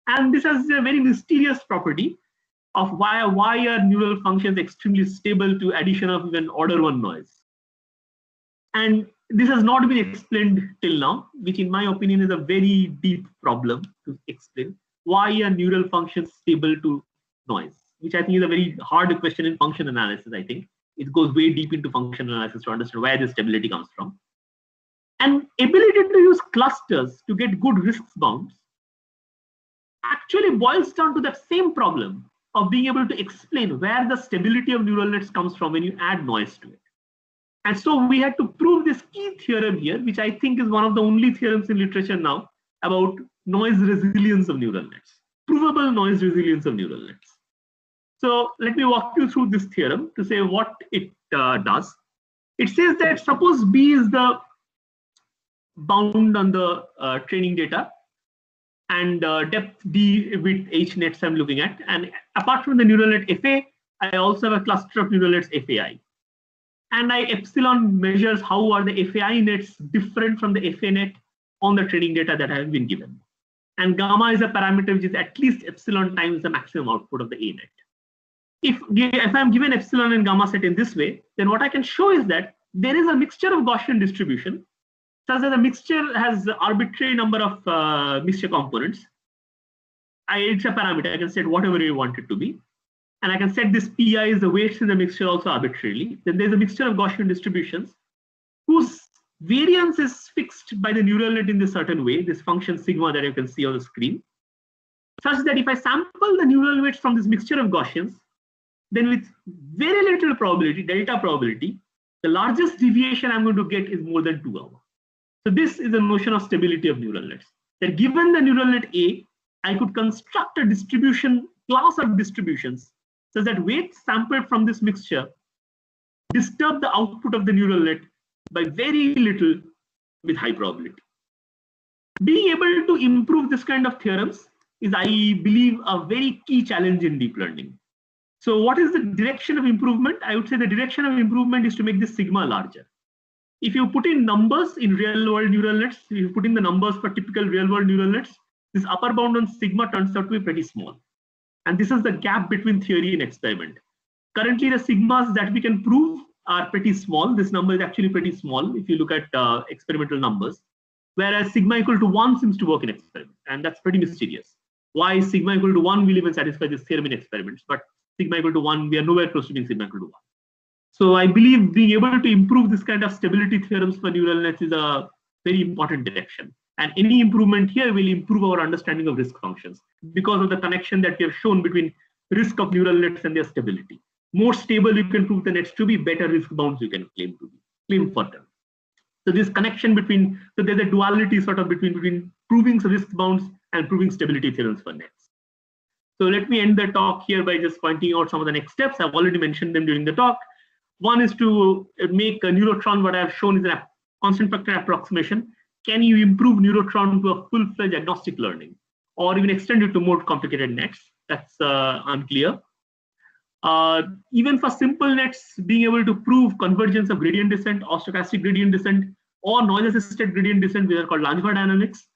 And this has a very mysterious property of why are neural functions extremely stable to addition of even order 1 noise. And this has not been explained till now, which in my opinion is a very deep problem to explain. Why are neural functions stable to noise? Which I think is a very hard question in function analysis, I think. It goes way deep into function analysis to understand where this stability comes from. And ability to use clusters to get good risk bounds actually boils down to that same problem of being able to explain where the stability of neural nets comes from when you add noise to it. And so we had to prove this key theorem here, which I think is one of the only theorems in literature now about noise resilience of neural nets, provable noise resilience of neural nets. So let me walk you through this theorem to say what it does. It says that suppose B is the bound on the training data and depth D with H nets I'm looking at. And apart from the neural net FA, I also have a cluster of neural nets FAI. And epsilon measures how are the FAI nets different from the FA net on the training data that have been given. And gamma is a parameter which is at least epsilon times the maximum output of the A net. If I'm given epsilon and gamma set in this way, then what I can show is that there is a mixture of Gaussian distribution, such that the mixture has arbitrary number of mixture components. It's a parameter, I can set whatever you want it to be. And I can set this pi is the weights in the mixture also arbitrarily. Then there's a mixture of Gaussian distributions whose variance is fixed by the neural net in this certain way, this function sigma that you can see on the screen, such that if I sample the neural weights from this mixture of Gaussians, then with very little probability, delta probability, the largest deviation I'm going to get is more than 2 hours. So this is the notion of stability of neural nets. That given the neural net A, I could construct a distribution, class of distributions, such that weights sampled from this mixture disturb the output of the neural net by very little with high probability. Being able to improve this kind of theorems is, I believe, a very key challenge in deep learning. So what is the direction of improvement? I would say the direction of improvement is to make this sigma larger. If you put in numbers in real world neural nets, if you put in the numbers for typical real world neural nets, this upper bound on sigma turns out to be pretty small. And this is the gap between theory and experiment. Currently, the sigmas that we can prove are pretty small. This number is actually pretty small if you look at experimental numbers, whereas sigma equal to 1 seems to work in experiment. And that's pretty mysterious. Why sigma equal to 1 will even satisfy this theorem in experiments, but sigma equal to 1, we are nowhere close to being sigma equal to 1. So I believe being able to improve this kind of stability theorems for neural nets is a very important direction. And any improvement here will improve our understanding of risk functions because of the connection that we have shown between risk of neural nets and their stability. More stable you can prove the nets to be, better risk bounds you can claim for them. So this connection between, so there's a duality sort of between proving risk bounds and proving stability theorems for nets. So let me end the talk here by just pointing out some of the next steps. I've already mentioned them during the talk. One is to make a Neuro-Tron. What I've shown is a constant factor approximation. Can you improve Neuro-Tron to a full-fledged agnostic learning, or even extend it to more complicated nets? That's unclear. Even for simple nets, being able to prove convergence of gradient descent or stochastic gradient descent or noise-assisted gradient descent, which are called Langevin dynamics,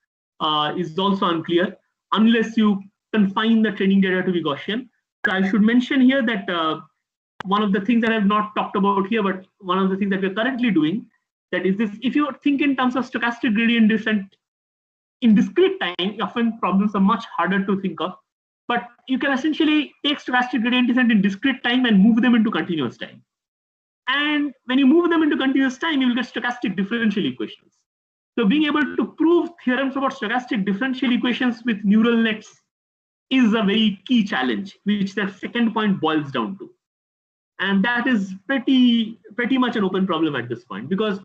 is also unclear unless you confine the training data to be Gaussian. So I should mention here that one of the things that I have not talked about here, but one of the things that we're currently doing, that is this, if you think in terms of stochastic gradient descent in discrete time, often problems are much harder to think of, but you can essentially take stochastic gradient descent in discrete time and move them into continuous time. And when you move them into continuous time, you will get stochastic differential equations. So being able to prove theorems about stochastic differential equations with neural nets is a very key challenge, which the second point boils down to. And that is pretty much an open problem at this point, because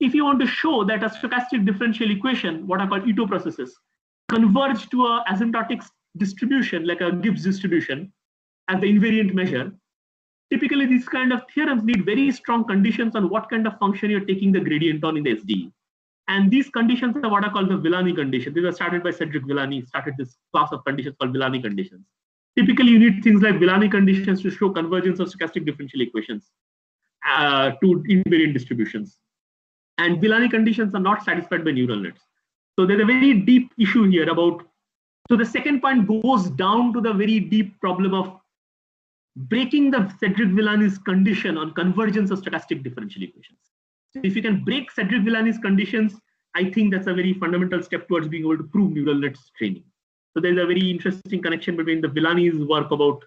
if you want to show that a stochastic differential equation, what are called Ito processes, converge to an asymptotic distribution, like a Gibbs distribution, as the invariant measure, typically these kind of theorems need very strong conditions on what kind of function you're taking the gradient on in the SDE. And these conditions are what are called the Villani conditions. These were started by Cedric Villani, started this class of conditions called Villani conditions. Typically, you need things like Villani conditions to show convergence of stochastic differential equations to invariant distributions. And Villani conditions are not satisfied by neural nets. So there's a very deep issue here about, so the second point goes down to the very deep problem of breaking the Cedric Villani's condition on convergence of stochastic differential equations. So if you can break Cedric Villani's conditions, I think that's a very fundamental step towards being able to prove neural nets training. So there's a very interesting connection between the Villani's work about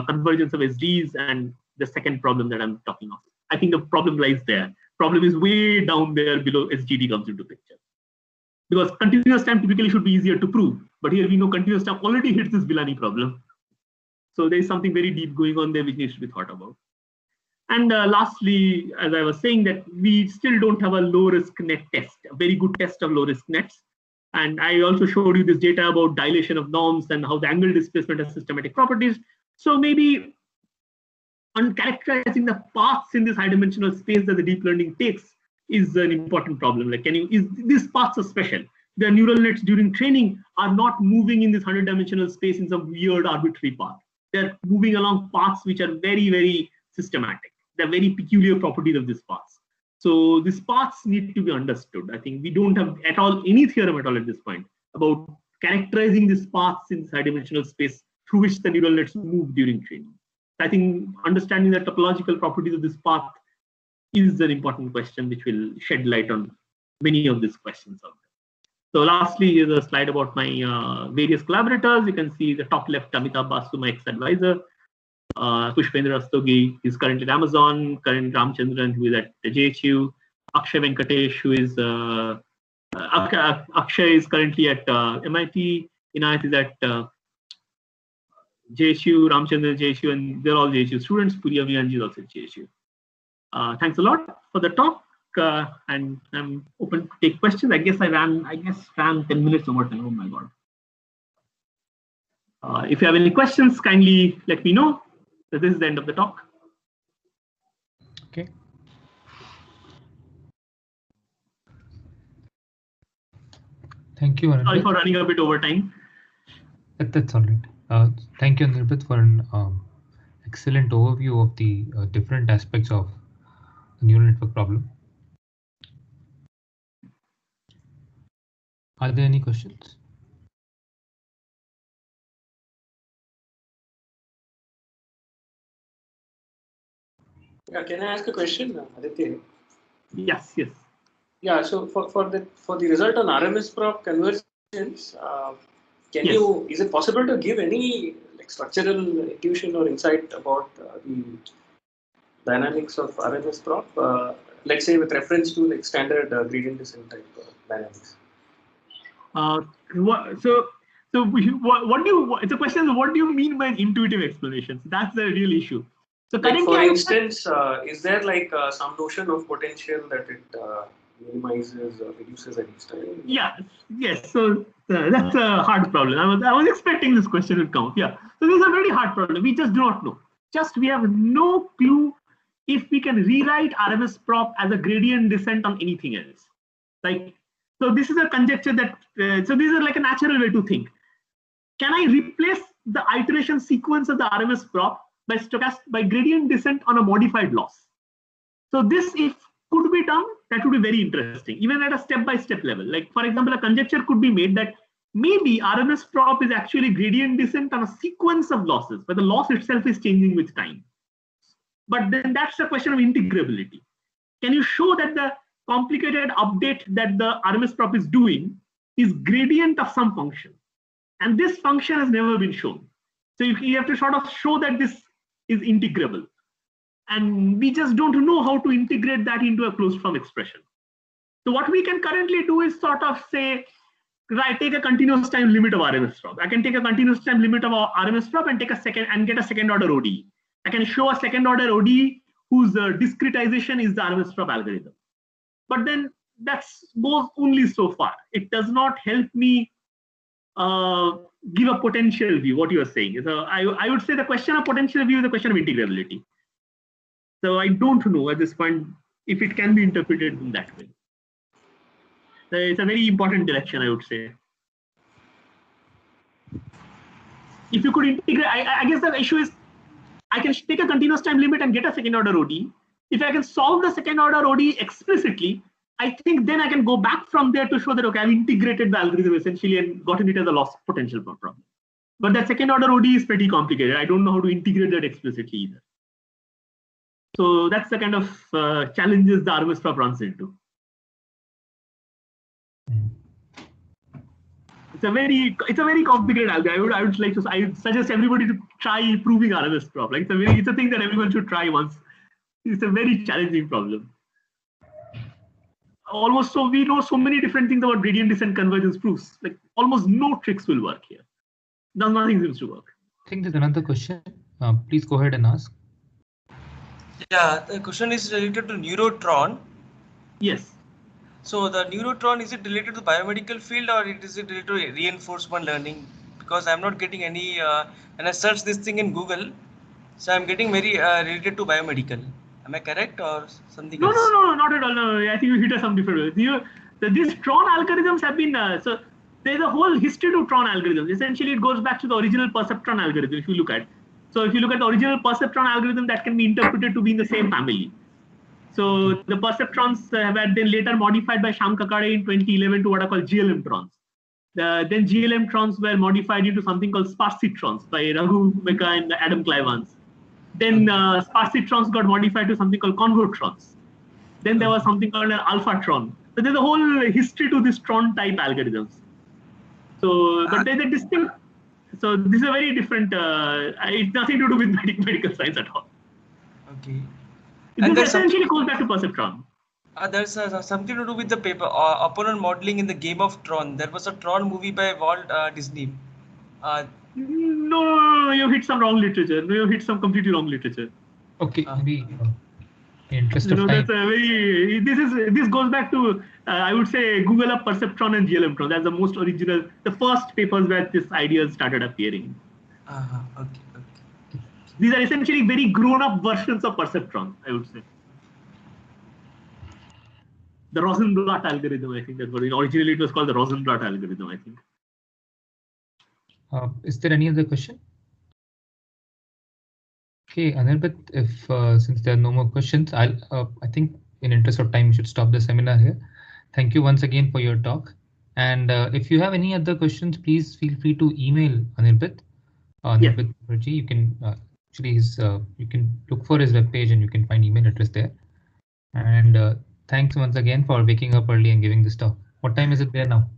convergence of SDs and the second problem that I'm talking of. I think the problem lies there. Problem is way down there below SGD comes into picture. Because continuous time typically should be easier to prove, but here we know continuous time already hits this Villani problem. So there is something very deep going on there which needs to be thought about. And lastly, as I was saying, that we still don't have a low-risk net test, a very good test of low-risk nets. And I also showed you this data about dilation of norms and how the angle displacement has systematic properties. So maybe on characterizing the paths in this high-dimensional space that the deep learning takes is an important problem. Like, these paths are special. The neural nets during training are not moving in this 100-dimensional space in some weird arbitrary path. They're moving along paths which are very, very systematic. They're very peculiar properties of these paths. So these paths need to be understood. I think we don't have at all any theorem at all at this point about characterizing these paths in this high-dimensional space through which the neural nets move during training. I think understanding the topological properties of this path is an important question which will shed light on many of these questions out there. So lastly, here's a slide about my various collaborators. You can see the top left, Amitabh Basu, my ex-advisor. Pushpendra Rastogi is currently at Amazon, Karan Ramchandran, who is at JHU, Akshay Venkatesh, who is Akshay is currently at MIT, Inayat is at JHU, Ramchandran JHU, and they're all JHU students. Puriya Vianji is also at JHU. Thanks a lot for the talk, and I'm open to take questions. I guess I ran 10 minutes over time. Oh my God. If you have any questions, kindly let me know. So this is the end of the talk. Okay. Thank you, Anirbit. Sorry for running a bit over time. That's all right. Thank you, Anirbit, for an excellent overview of the different aspects of the neural network problem. Are there any questions? Yeah, can I ask a question, Aditya? Yes. Yeah, so for the result on RMSProp convergence, is it possible to give any like structural intuition or insight about the dynamics of RMSProp, let's say with reference to like standard gradient descent type dynamics. The question is, what do you mean by intuitive explanations? That's the real issue. So like currently, for instance, is there like some notion of potential that it minimizes or reduces at each time? Yeah, yes. So that's a hard problem. I was expecting this question would come. Yeah. So this is a very hard problem. We just do not know. We have no clue if we can rewrite RMSProp as a gradient descent on anything else. Like, so this is a conjecture that, so this is like a natural way to think. Can I replace the iteration sequence of the RMSProp by gradient descent on a modified loss? So this, if could be done, that would be very interesting, even at a step-by-step level. Like, for example, a conjecture could be made that maybe RMSProp is actually gradient descent on a sequence of losses, but the loss itself is changing with time. But then that's a question of integrability. Can you show that the complicated update that the RMSProp is doing is gradient of some function? And this function has never been shown. So you have to sort of show that this is integrable. And we just don't know how to integrate that into a closed form expression. So what we can currently do is sort of say, right, take a continuous time limit of RMSProp. I can take a continuous time limit of RMSProp and get a second order ODE. I can show a second order ODE whose discretization is the RMSProp algorithm. But then that goes only so far. It does not help me give a potential view, what you are saying. So I would say the question of potential view is a question of integrability. So I don't know at this point if it can be interpreted in that way. So it's a very important direction, I would say. If you could integrate, I guess the issue is I can take a continuous time limit and get a second order ODE. If I can solve the second order ODE explicitly, I think then I can go back from there to show that, okay, I've integrated the algorithm essentially and gotten it as a loss potential problem. But that second order ODE is pretty complicated. I don't know how to integrate that explicitly either. So that's the kind of challenges the RMSProp runs into. It's a very complicated algorithm. I would suggest everybody to try proving RMSProp. Like it's a thing that everyone should try once. It's a very challenging problem. Almost, so we know so many different things about gradient descent convergence proofs. Like almost no tricks will work here. Nothing seems to work. I think there's another question. Please go ahead and ask. Yeah, the question is related to Neuro-Tron. Yes. So the Neuro-Tron, is it related to the biomedical field or is it related to reinforcement learning? Because I'm not getting any, and I searched this thing in Google, so I'm getting very related to biomedical. Am I correct or something else? No, not at all. No, I think you hit some different ways. These Tron algorithms have been, so there's a whole history to Tron algorithms. Essentially, it goes back to the original perceptron algorithm, if you look at. So if you look at the original perceptron algorithm, that can be interpreted to be in the same family. So the perceptrons have been later modified by Shyam Kakade in 2011 to what are called GLM-trons. Then GLM-trons were modified into something called sparse-trons by Raghu Meka and Adam Clivans. Then sparse-trons got modified to something called convergence. Then there was something called an alpha-tron. So there's a whole history to this Tron type algorithms. So, but they're distinct. So this is a very different, it's nothing to do with medical science at all. Okay. This essentially goes back to perceptron. There's something to do with the paper opponent modeling in the game of Tron. There was a Tron movie by Walt Disney. No, you hit some wrong literature. You hit some completely wrong literature. Okay, maybe in interest of time. That's a very. This goes back to I would say Google up perceptron and GLM-tron. That's the most original, the first papers where this idea started appearing. Okay. These are essentially very grown-up versions of perceptron, I would say. The Rosenblatt algorithm, I think that's what originally it was called, the Rosenblatt algorithm, I think. Is there any other question? Okay, Anirbit, if since there are no more questions, I think in interest of time, we should stop the seminar here. Thank you once again for your talk. And if you have any other questions, please feel free to email Anirbit. Anirbit Mukherjee. You can actually you can look for his webpage and you can find email address there. And thanks once again for waking up early and giving this talk. What time is it there now?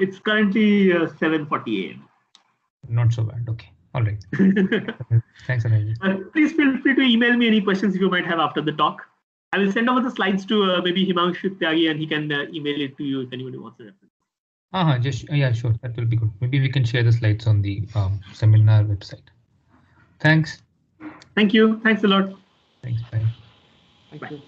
It's currently 7:40 a.m. Not so bad. Okay. All right. Thanks, Anirbit. Please feel free to email me any questions you might have after the talk. I will send over the slides to maybe Himanshu Tyagi, and he can email it to you if anybody wants to reference. Just yeah, sure. That will be good. Maybe we can share the slides on the seminar website. Thanks. Thank you. Thanks a lot. Thanks. Bye. Thank you.